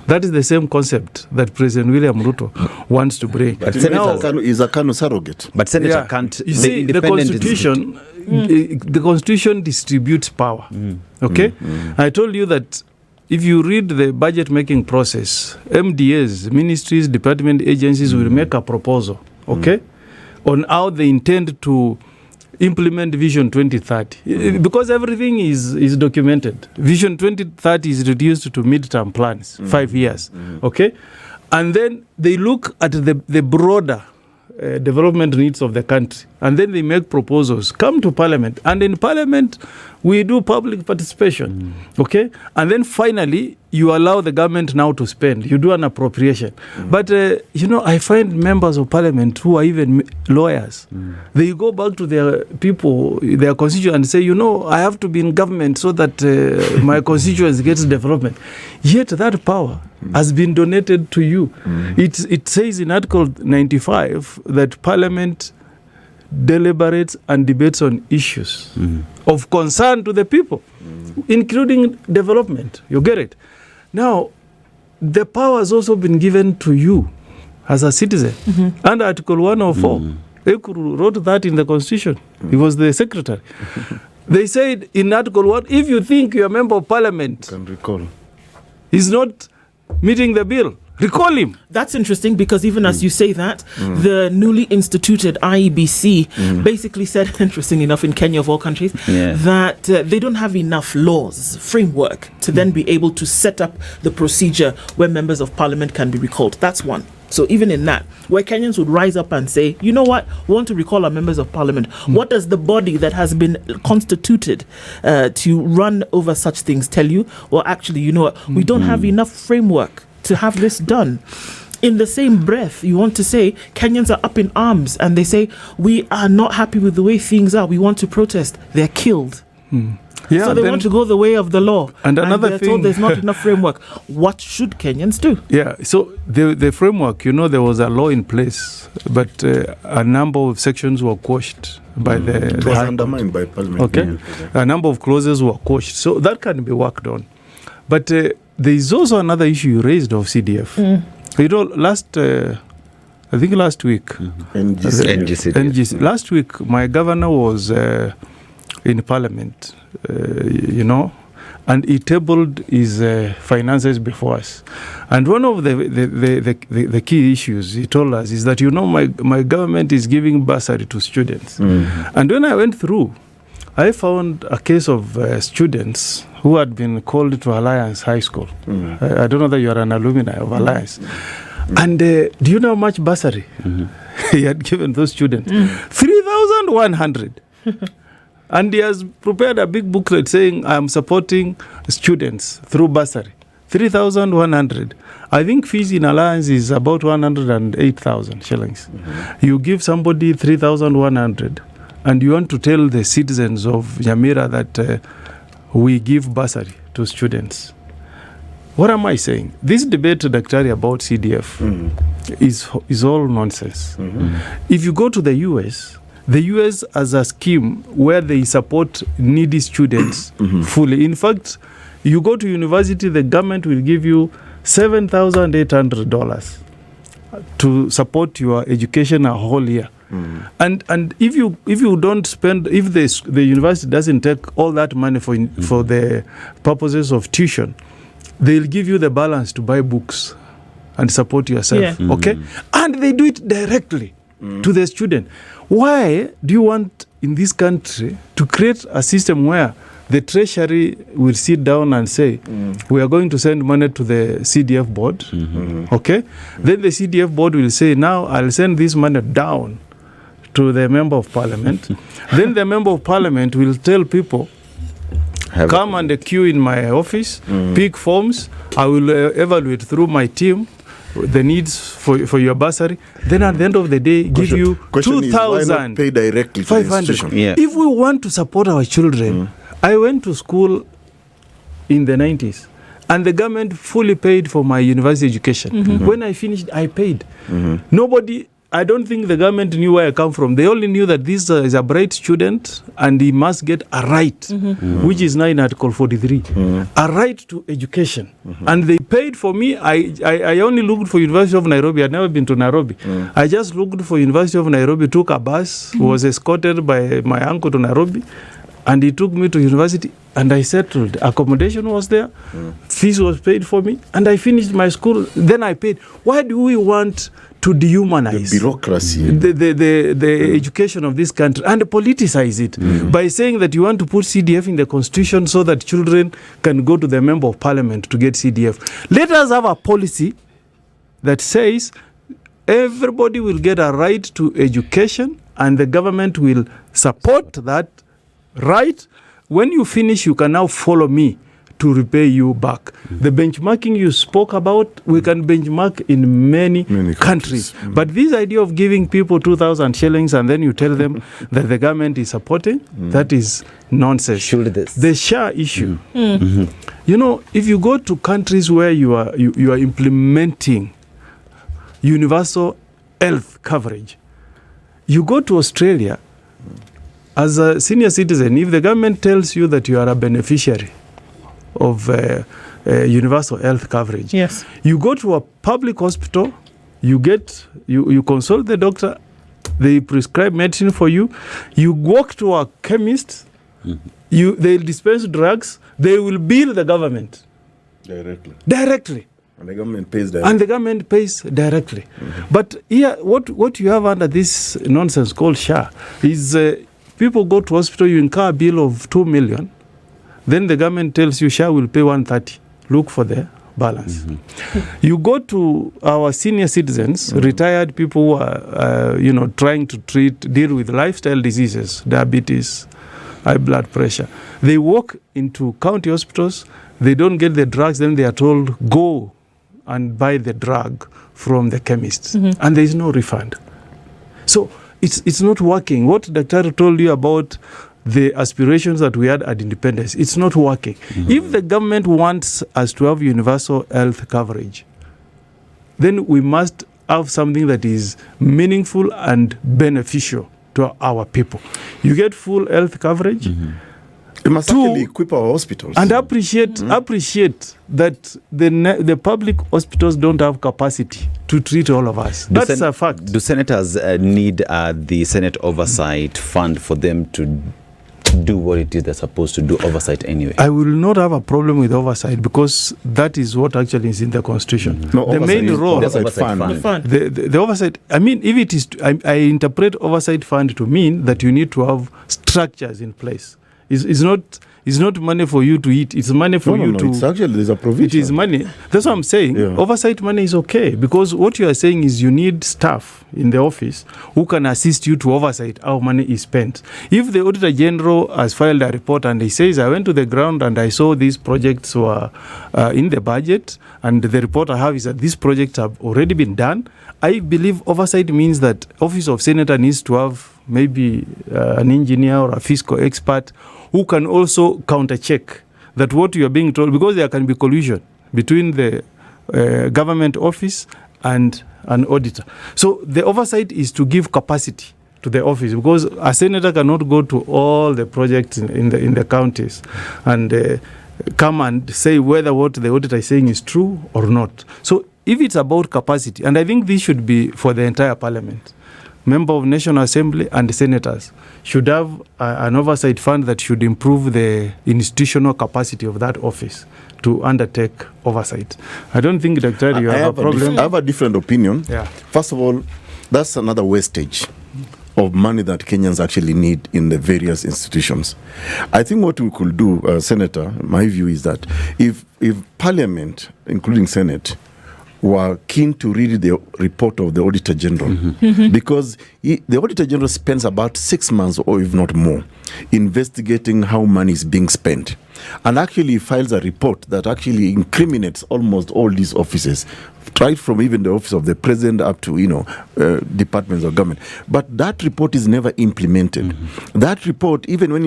[SPEAKER 3] That is the same concept that President William Ruto wants to bring.
[SPEAKER 2] But Senator is a Kanu surrogate.
[SPEAKER 4] But Senator can't.
[SPEAKER 3] You see, the Constitution distributes power. I told you that if you read the budget making process, MDAs, ministries, department agencies will make a proposal, on how they intend to implement Vision 2030. Because everything is documented. Vision 2030 is reduced to midterm plans, 5 years, And then they look at the broader development needs of the country. And then they make proposals, come to Parliament. And in Parliament, we do public participation. Okay? And then finally, you allow the government now to spend. You do an appropriation. But, I find members of Parliament who are even lawyers. They go back to their people, their constituents, and say, I have to be in government so that my constituents gets development. Yet that power has been donated to you. It says in Article 95 that Parliament deliberates and debates on issues of concern to the people, including development. You get it? Now, the power has also been given to you as a citizen. Under Article 104, Ekuru wrote that in the Constitution. He was the secretary. They said in Article 1, if you think your member of Parliament
[SPEAKER 2] can recall.
[SPEAKER 3] Is not meeting the bill, recall him.
[SPEAKER 1] That's interesting because even as you say that, the newly instituted IEBC basically said, interesting enough in Kenya of all countries, that they don't have enough laws, framework to then be able to set up the procedure where members of Parliament can be recalled. That's one. So even in that, where Kenyans would rise up and say, you know what, we want to recall our members of Parliament. What does the body that has been constituted to run over such things tell you? Well, actually, you know what, we don't have enough framework to have this done. In the same breath, you want to say Kenyans are up in arms and they say, we are not happy with the way things are. We want to protest. They're killed.
[SPEAKER 3] Yeah,
[SPEAKER 1] so they want to go the way of the law.
[SPEAKER 3] And another
[SPEAKER 1] they're
[SPEAKER 3] thing,
[SPEAKER 1] told there's not enough framework. What should Kenyans do?
[SPEAKER 3] Yeah, so the framework, there was a law in place, but a number of sections were quashed by
[SPEAKER 2] It was undermined by Parliament.
[SPEAKER 3] Okay, a number of clauses were quashed, so that can be worked on. But there is also another issue you raised of CDF. I think last week,
[SPEAKER 4] NGC.
[SPEAKER 3] Last week, my governor was in Parliament, and he tabled his finances before us. And one of the key issues he told us is that, my government is giving bursary to students. And when I went through, I found a case of students who had been called to Alliance High School. I don't know that you are an alumni of Alliance. And do you know how much bursary he had given those students? 3,100. And he has prepared a big booklet saying, I'm supporting students through bursary. 3,100. I think fees in Alliance is about 108,000 shillings. You give somebody 3,100 and you want to tell the citizens of Nyamira that we give bursary to students. What am I saying? This debate, Dr. about CDF is all nonsense. If you go to the US has a scheme where they support needy students fully. In fact, you go to university, the government will give you $7,800 to support your education a whole year. And if you don't spend, if the university doesn't take all that money for the purposes of tuition, they'll give you the balance to buy books and support yourself. Okay? And they do it directly to the student. Why do you want in this country to create a system where the treasury will sit down and say, we are going to send money to the CDF board, okay? Then the CDF board will say, now I'll send this money down to the member of Parliament. Then the member of Parliament will tell people, come and queue in my office, pick forms, I will evaluate through my team the needs for your bursary. Then at the end of the day, give you 2,000.
[SPEAKER 2] Pay directly to the institution.
[SPEAKER 3] If we want to support our children, I went to school in the 90s, and the government fully paid for my university education. When I finished, I paid. I don't think the government knew where I come from. They only knew that this is a bright student and he must get a right, which is now in Article 43, a right to education. And they paid for me. I only looked for University of Nairobi. I'd never been to Nairobi. I just looked for University of Nairobi, took a bus, was escorted by my uncle to Nairobi, and he took me to university, and I settled. Accommodation was there, fees was paid for me, and I finished my school. Then I paid. Why do we want to dehumanize
[SPEAKER 2] the bureaucracy,
[SPEAKER 3] the education of this country and politicize it by saying that you want to put CDF in the constitution so that children can go to the member of parliament to get CDF? Let us have a policy that says everybody will get a right to education, and the government will support that right. When you finish, you can now follow me to repay you back. The benchmarking you spoke about, we can benchmark in many countries. But this idea of giving people 2,000 shillings and then you tell them that the government is supporting, that is nonsense.
[SPEAKER 4] Surely this.
[SPEAKER 3] The SHA issue. You know, if you go to countries where you are implementing universal health coverage, you go to Australia, as a senior citizen, if the government tells you that you are a beneficiary of universal health coverage,
[SPEAKER 1] yes,
[SPEAKER 3] you go to a public hospital, you consult the doctor, they prescribe medicine for you, you walk to a chemist, they dispense drugs, they will bill the government directly.
[SPEAKER 2] And the government pays directly.
[SPEAKER 3] Directly. But here, what you have under this nonsense called SHA is people go to hospital, you incur a bill of 2 million, then the government tells you SHA will pay 130. Look for the balance. You go to our senior citizens, retired people who are trying to deal with lifestyle diseases, diabetes, high blood pressure. They walk into county hospitals, they don't get the drugs, then they are told, go and buy the drug from the chemists. And there is no refund. So it's not working. What Dr. told you about the aspirations that we had at independence, it's not working. If the government wants us to have universal health coverage, then we must have something that is meaningful and beneficial to our people. You get full health coverage.
[SPEAKER 2] We must actually equip our hospitals.
[SPEAKER 3] And appreciate that the public hospitals don't have capacity to treat all of us. That's a fact.
[SPEAKER 4] Do senators need the Senate Oversight Fund for them to do what it is they're supposed to do, oversight anyway?
[SPEAKER 3] I will not have a problem with oversight because that is what actually is in the Constitution.
[SPEAKER 2] No,
[SPEAKER 3] the main role,
[SPEAKER 4] the
[SPEAKER 3] oversight, I mean, if it is, I interpret oversight fund to mean that you need to have structures in place. It's not money for you to eat. It's money for you to...
[SPEAKER 2] It's actually, there's a provision.
[SPEAKER 3] It is money. That's what I'm saying.
[SPEAKER 2] Yeah.
[SPEAKER 3] Oversight money is okay because what you are saying is you need staff in the office who can assist you to oversight how money is spent. If the Auditor General has filed a report and he says, I went to the ground and I saw these projects were in the budget, and the report I have is that these projects have already been done, I believe oversight means that Office of Senator needs to have maybe an engineer or a fiscal expert who can also counter-check that what you are being told, because there can be collusion between the government office and an auditor. So the oversight is to give capacity to the office, because a senator cannot go to all the projects in the counties and come and say whether what the auditor is saying is true or not. So if it's about capacity, and I think this should be for the entire parliament, member of National Assembly and senators should have an oversight fund that should improve the institutional capacity of that office to undertake oversight. I don't think, Dr. you have a problem.
[SPEAKER 2] I have a different opinion.
[SPEAKER 3] Yeah.
[SPEAKER 2] First of all, that's another wastage of money that Kenyans actually need in the various institutions. I think what we could do, Senator, my view is that if Parliament, including Senate, were keen to read the report of the Auditor General, because the Auditor General spends about 6 months or if not more investigating how money is being spent, and actually files a report that actually incriminates almost all these offices, right from even the office of the president up to departments of government. But that report is never implemented. That report, even when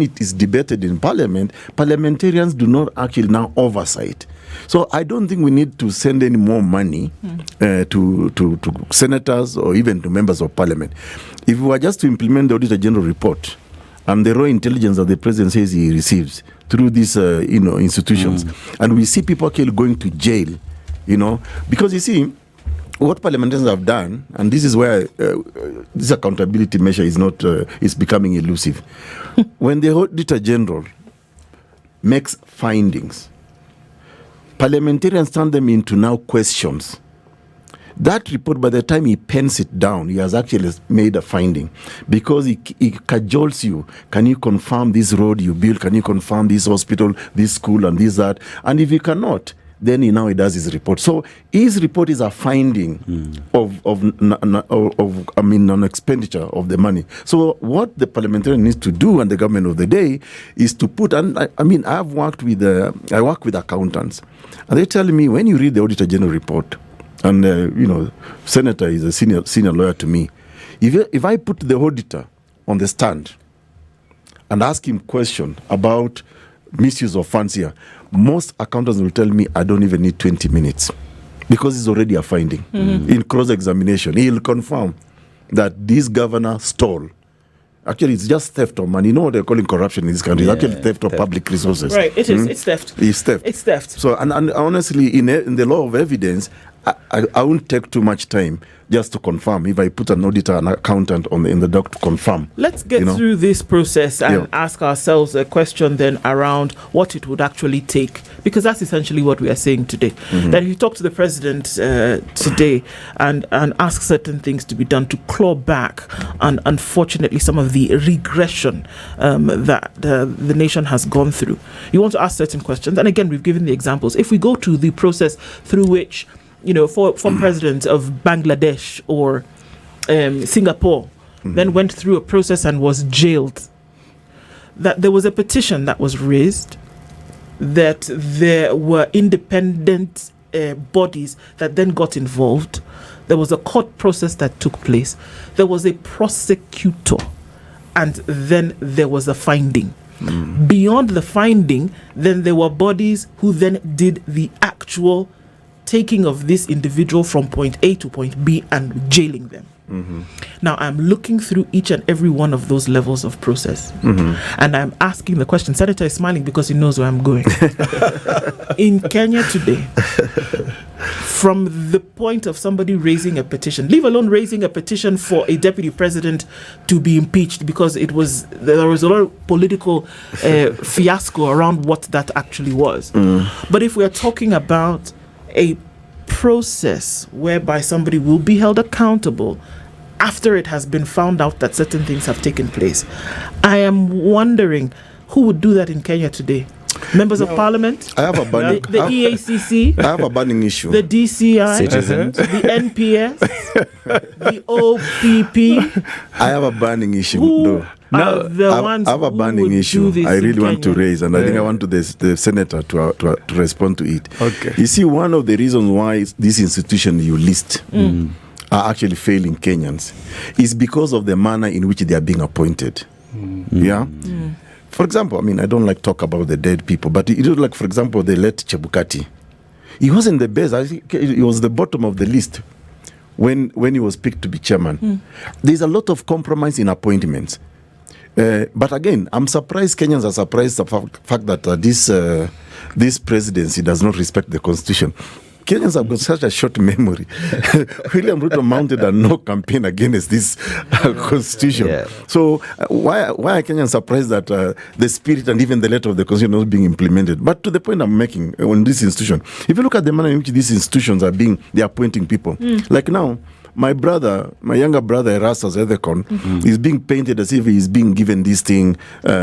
[SPEAKER 2] it is debated in Parliament, parliamentarians do not actually now oversight. So I don't think we need to send any more money to senators or even to members of Parliament. If we were just to implement the Auditor General report and the raw intelligence that the president says he receives through these institutions, and we see people actually going to jail, because you see, what parliamentarians have done, and this is where this accountability measure is becoming elusive. When the Auditor General makes findings, parliamentarians turn them into now questions. That report, by the time he pens it down, he has actually made a finding, because he cajoles you. Can you confirm this road you built? Can you confirm this hospital, this school, and this, that? And if you cannot, Then he does his report. So his report is a finding of non-expenditure of the money. So what the parliamentarian needs to do and the government of the day is to put, and I work with accountants, and they tell me when you read the Auditor General report, and Senator is a senior lawyer to me, if I put the auditor on the stand and ask him question about misuse of funds here, most accountants will tell me I don't even need 20 minutes because it's already a finding. In cross-examination, he'll confirm that this governor stole. Actually, it's just theft of money. You know what they're calling corruption in this country? It's actually theft of public resources.
[SPEAKER 1] Right, it is. It's theft.
[SPEAKER 2] It's theft.
[SPEAKER 1] It's theft.
[SPEAKER 2] So, and honestly, in the law of evidence, I won't take too much time just to confirm. If I put an auditor, an accountant in the doc to confirm.
[SPEAKER 1] Let's get through this process and ask ourselves a question then around what it would actually take, because that's essentially what we are saying today. That if you talk to the president today and ask certain things to be done to claw back, and unfortunately some of the regression that the nation has gone through, you want to ask certain questions. And again, we've given the examples. If we go to the process through which former president of Bangladesh or Singapore then went through a process and was jailed, that there was a petition that was raised, that there were independent bodies that then got involved, there was a court process that took place, there was a prosecutor, and then there was a finding. Beyond the finding, then there were bodies who then did the actual taking of this individual from point A to point B and jailing them. Now, I'm looking through each and every one of those levels of process, and I'm asking the question. Senator is smiling because he knows where I'm going. In Kenya today, from the point of somebody raising a petition, leave alone raising a petition for a deputy president to be impeached, because there was a lot of political fiasco around what that actually was. But if we're talking about a process whereby somebody will be held accountable after it has been found out that certain things have taken place, I am wondering who would do that in Kenya today. Members of Parliament?
[SPEAKER 2] I have a burning
[SPEAKER 1] the EACC?
[SPEAKER 2] I have a burning issue.
[SPEAKER 1] The DCI?
[SPEAKER 4] Citizens?
[SPEAKER 1] The NPS? The OPP?
[SPEAKER 2] I have a burning issue.
[SPEAKER 1] Who are the ones
[SPEAKER 2] I have a
[SPEAKER 1] who
[SPEAKER 2] burning
[SPEAKER 1] would
[SPEAKER 2] issue
[SPEAKER 1] do this
[SPEAKER 2] I really
[SPEAKER 1] in
[SPEAKER 2] want to
[SPEAKER 1] Kenya?
[SPEAKER 2] raise, and I think I want the senator to respond to it.
[SPEAKER 3] Okay.
[SPEAKER 2] You see, one of the reasons why this institution you list are actually failing Kenyans is because of the manner in which they are being appointed. For example, I don't like talk about the dead people, but it was like, for example, the late Chebukati. He wasn't the best. I think he was the bottom of the list when he was picked to be chairman. There's a lot of compromise in appointments. But again, I'm surprised Kenyans are surprised the fact that this presidency does not respect the constitution. Kenyans have got such a short memory. William Ruto mounted a no campaign against this constitution. So why are Kenyans surprised that the spirit and even the letter of the constitution is not being implemented? But to the point I'm making on this institution, if you look at the manner in which these institutions they're appointing people, like now, my younger brother Erastus Ethekon is being painted as if he's being given this thing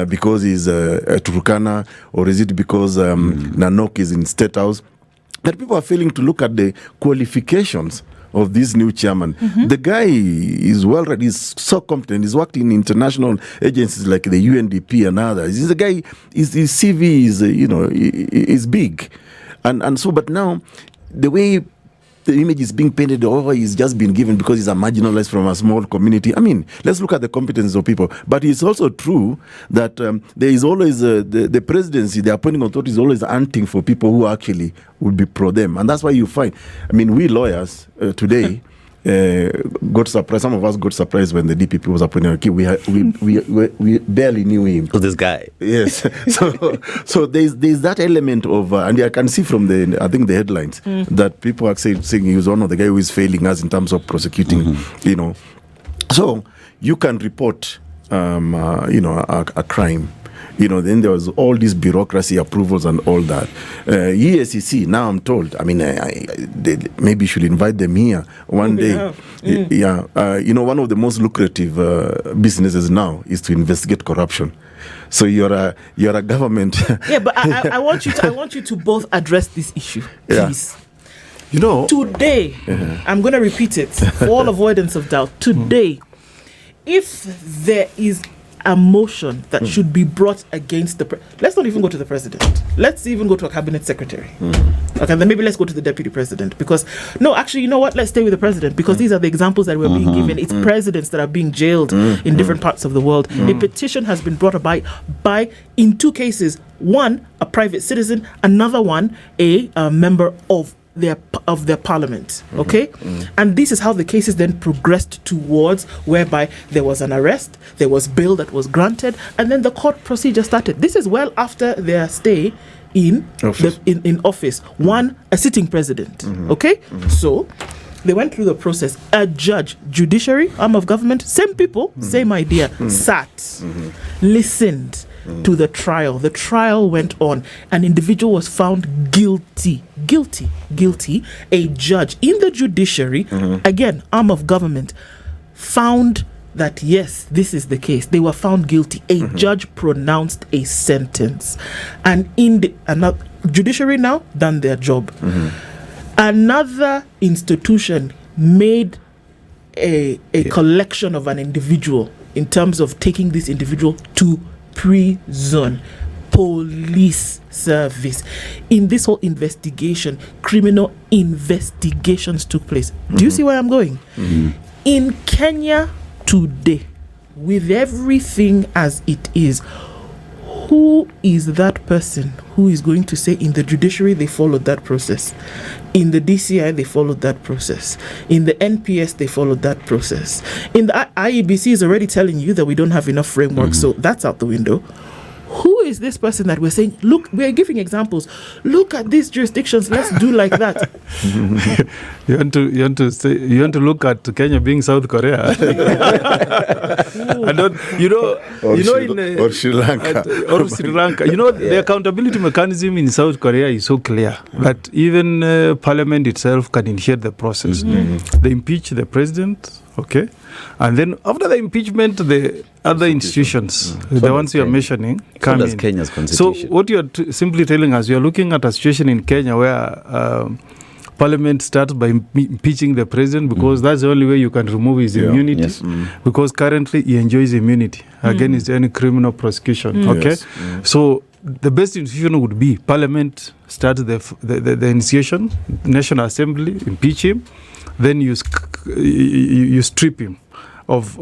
[SPEAKER 2] because he's a Turkana, or is it because Nanok is in State House? That people are failing to look at the qualifications of this new chairman. The guy is well-read, he's so competent, he's worked in international agencies like the UNDP and others. He's a guy, his CV is big. And so, but now, the way the image is being painted, he's just been given because he's a marginalized from a small community. Let's look at the competencies of people. But it's also true that there is always the presidency, the appointing authority is always hunting for people who actually would be pro them. And that's why you find, we lawyers today got surprised. Some of us got surprised when the DPP was appointed. Okay, we barely knew him.
[SPEAKER 4] Oh, this guy.
[SPEAKER 2] Yes. So there's that element of, and I can see from the headlines that people are saying he was one of the guy who is failing us in terms of prosecuting. So you can report, a crime. Then there was all this bureaucracy approvals and all that. EACC, now I'm told, they maybe should invite them here one day. One of the most lucrative businesses now is to investigate corruption. So you're a government.
[SPEAKER 1] Yeah, but I want you to both address this issue, please.
[SPEAKER 2] Yeah.
[SPEAKER 3] You know,
[SPEAKER 1] today, I'm going to repeat it for all avoidance of doubt. Today, if there is a motion that should be brought against let's not even go to the president. Let's even go to a cabinet secretary. Okay, then maybe let's go to the deputy president, because no, actually, you know what? Let's stay with the president, because these are the examples that we're being given. It's presidents that are being jailed in different parts of the world. A petition has been brought about by, in two cases, one, a private citizen, another one, a member of their parliament. Okay, and this is how the cases then progressed towards whereby there was an arrest, there was bail that was granted, and then the court procedure started. This is well after their stay in office. One, a sitting president. Okay, so they went through the process. A judge, judiciary, arm of government, same people, same idea, sat, listened to the trial. The trial went on. An individual was found guilty. A judge in the judiciary, again, arm of government, found that yes, this is the case. They were found guilty. A judge pronounced a sentence. And in the judiciary now done their job. Another institution made a collection of an individual in terms of taking this individual to prison. Police service. In this whole investigation, criminal investigations took place. Do you see where I'm going? In Kenya today, with everything as it is, who is that person who is going to say in the judiciary they followed that process? In the DCI, they followed that process. In the NPS, they followed that process. In the IEBC is already telling you that we don't have enough framework, so that's out the window. Who is this person that we're saying, look, we're giving examples. Look at these jurisdictions, let's do like that.
[SPEAKER 3] You want to look at Kenya being South Korea.
[SPEAKER 2] Or Sri Lanka.
[SPEAKER 3] Sri Lanka. The accountability mechanism in South Korea is so clear that even Parliament itself can initiate the process. They impeach the president, okay? And then after the impeachment, the other institutions, the ones you are mentioning, come in.
[SPEAKER 4] Kenya's constitution.
[SPEAKER 3] So what you are simply telling us, you are looking at a situation in Kenya where Parliament starts by impeaching the president, because that's the only way you can remove his immunity.
[SPEAKER 4] Yes.
[SPEAKER 3] Because currently he enjoys immunity against any criminal prosecution. Okay, so the best institution would be Parliament starts the initiation, National Assembly impeach him, then you strip him of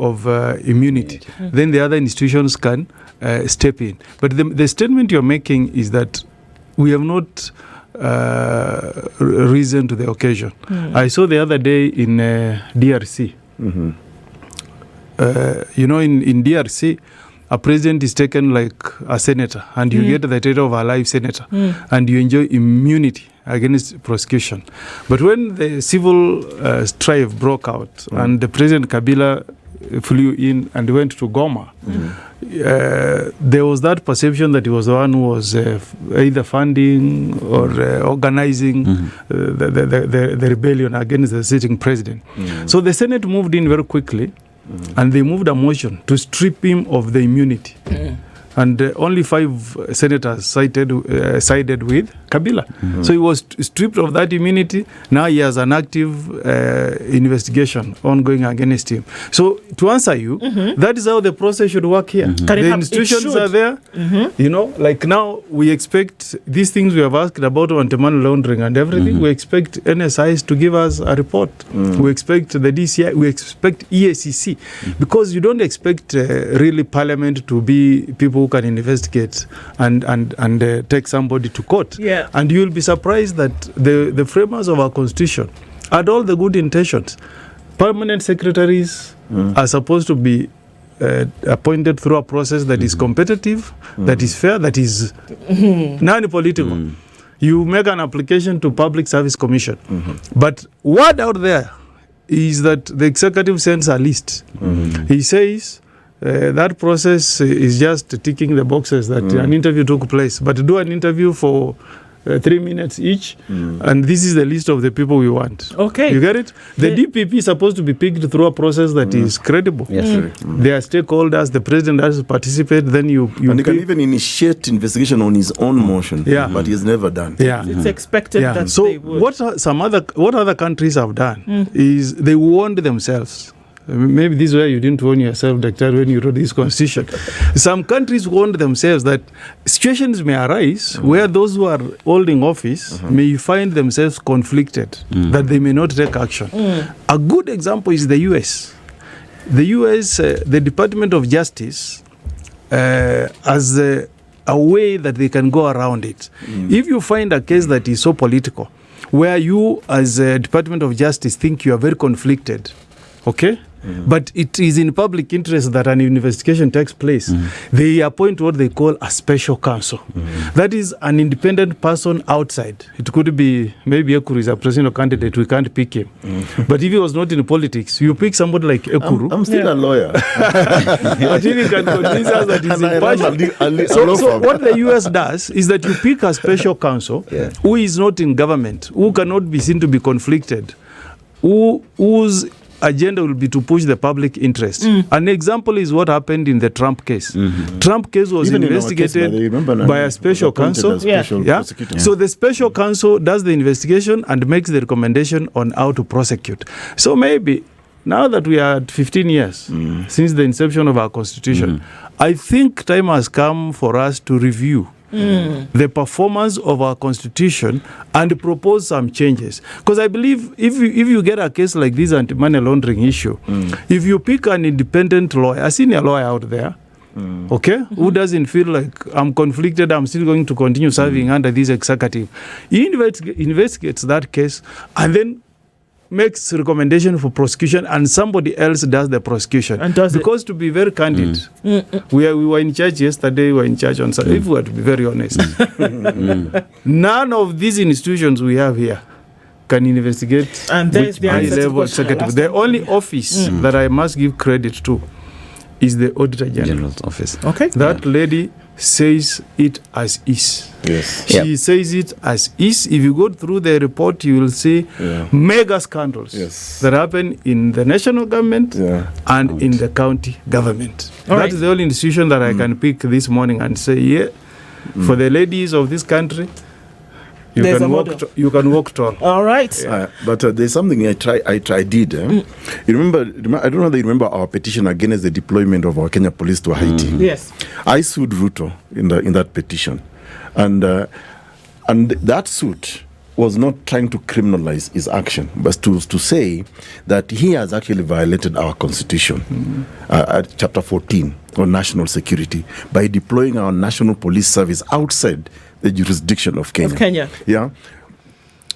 [SPEAKER 3] immunity. Then the other institutions can step in. But the statement you're making is that we have not risen to the occasion. I saw the other day in DRC. In DRC, a president is taken like a senator, and you get the title of a live senator, and you enjoy immunity against prosecution. But when the civil strife broke out and the President Kabila flew in and went to Goma, there was that perception that he was the one who was either funding or organizing the rebellion against the sitting president. So the Senate moved in very quickly, and they moved a motion to strip him of the immunity. And only 5 senators sided with Kabila. So he was stripped of that immunity. Now he has an active investigation ongoing against him. So to answer you, that is how the process should work here. The institutions are there. Like now we expect these things we have asked about anti-money laundering and everything. We expect NSIs to give us a report. We expect the DCI. We expect EACC. Because you don't expect really Parliament to be people who can investigate and take somebody to court. And you'll be surprised that the framers of our constitution had all the good intentions. Permanent secretaries are supposed to be appointed through a process that is competitive, that is fair, that is non-political. You make an application to Public Service Commission. But word out there is that the executive sends a list. He says that process is just ticking the boxes that an interview took place. But do an interview for 3 minutes each, and this is the list of the people we want.
[SPEAKER 1] Okay.
[SPEAKER 3] You get it? The DPP is supposed to be picked through a process that is credible.
[SPEAKER 4] Yes.
[SPEAKER 3] There are stakeholders, the president has to participate, then you
[SPEAKER 2] and he can even initiate investigation on his own motion, but he has never done.
[SPEAKER 1] It's expected that
[SPEAKER 3] so
[SPEAKER 1] they would.
[SPEAKER 3] what other countries have done is they warned themselves. Maybe this is where you didn't warn yourself, Doctor, when you wrote this constitution. Some countries warned themselves that situations may arise where those who are holding office may find themselves conflicted, that they may not take action. A good example is the US. The US, the Department of Justice, has a way that they can go around it. If you find a case that is so political, where you as a Department of Justice think you are very conflicted, okay? But it is in public interest that an investigation takes place. They appoint what they call a special counsel. That is an independent person outside. It could be, maybe Ekuru is a presidential candidate, we can't pick him. But if he was not in politics, you pick somebody like Ekuru.
[SPEAKER 2] I'm still a lawyer.
[SPEAKER 3] But if he can convince us that he's impartial. So what the US does is that you pick a special counsel who is not in government, who cannot be seen to be conflicted, whose agenda will be to push the public interest. An example is what happened in the Trump case. Trump case was
[SPEAKER 2] Even
[SPEAKER 3] investigated by a special counsel. So the special counsel does the investigation and makes the recommendation on how to prosecute. So maybe now that we are at 15 years since the inception of our constitution, I think time has come for us to review the performance of our constitution and propose some changes. Because I believe if you get a case like this anti-money laundering issue, if you pick an independent lawyer, a senior lawyer out there, who doesn't feel like I'm conflicted, I'm still going to continue serving under this executive, he investigates that case and then makes recommendation for prosecution, and somebody else does the prosecution.
[SPEAKER 1] And does
[SPEAKER 3] because to be very candid, we were in church yesterday, we were in church on Sunday. If we were to be very honest, none of these institutions we have here can investigate
[SPEAKER 1] and there's the
[SPEAKER 3] high-level executive. The only office that I must give credit to is the Auditor General's office.
[SPEAKER 1] Okay.
[SPEAKER 3] That lady says it as is.
[SPEAKER 2] Yes.
[SPEAKER 3] She says it as is. If you go through the report, you will see mega scandals that happen in the national government and in the county government. That is the only institution that I can pick this morning and say, for the ladies of this country, you can walk tall.
[SPEAKER 1] All right.
[SPEAKER 2] But there's something I did. You remember? I don't know if you remember our petition against the deployment of our Kenya police to Haiti.
[SPEAKER 1] Yes.
[SPEAKER 2] I sued Ruto in that petition, and that suit was not trying to criminalize his action, but to say that he has actually violated our constitution, at Chapter 14 on national security, by deploying our national police service outside the jurisdiction of Kenya. Yeah.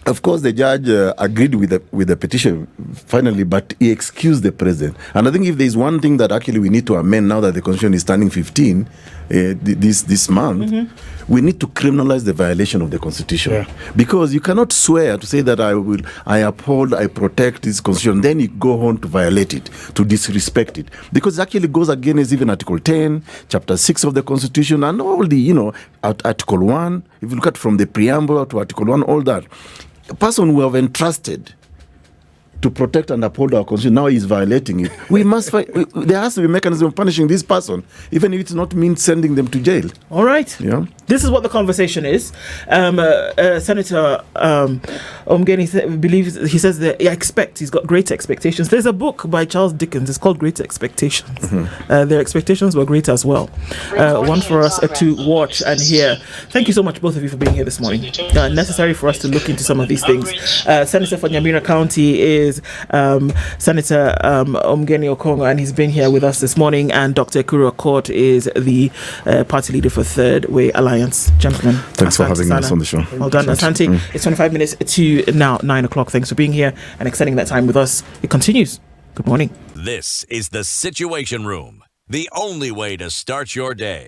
[SPEAKER 2] Of course, the judge agreed with the petition finally, but he excused the president. And I think if there's one thing that actually we need to amend now that the constitution is turning 15 this month, we need to criminalize the violation of the constitution. Because you cannot swear to say that I uphold, I protect this constitution, then you go on to violate it, to disrespect it. Because it actually goes against even Article 10, Chapter 6 of the Constitution, and all the, Article 1, if you look at from the preamble to Article 1, all that. A person who have entrusted to protect and uphold our constitution now is violating it. We must there has to be a mechanism of punishing this person, even if it's not mean sending them to jail.
[SPEAKER 1] All right.
[SPEAKER 2] Yeah.
[SPEAKER 1] This is what the conversation is. Senator Omogeni believes, he says that he's got great expectations. There's a book by Charles Dickens. It's called Great Expectations. Their expectations were great as well. One for us to watch and hear. Thank you so much, both of you, for being here this morning. Necessary for us to look into some of these things. Senator for Nyamira County is Senator Omogeni Okong'o, and he's been here with us this morning. And Dr. Ekuru Aukot is the party leader for Third Way Alliance. Gentlemen,
[SPEAKER 2] thanks for having us on the show.
[SPEAKER 1] Well done, Asante. It's 25 minutes to now 9 o'clock. Thanks for being here and extending that time with us. It continues. Good morning.
[SPEAKER 5] This is the Situation Room, the only way to start your day.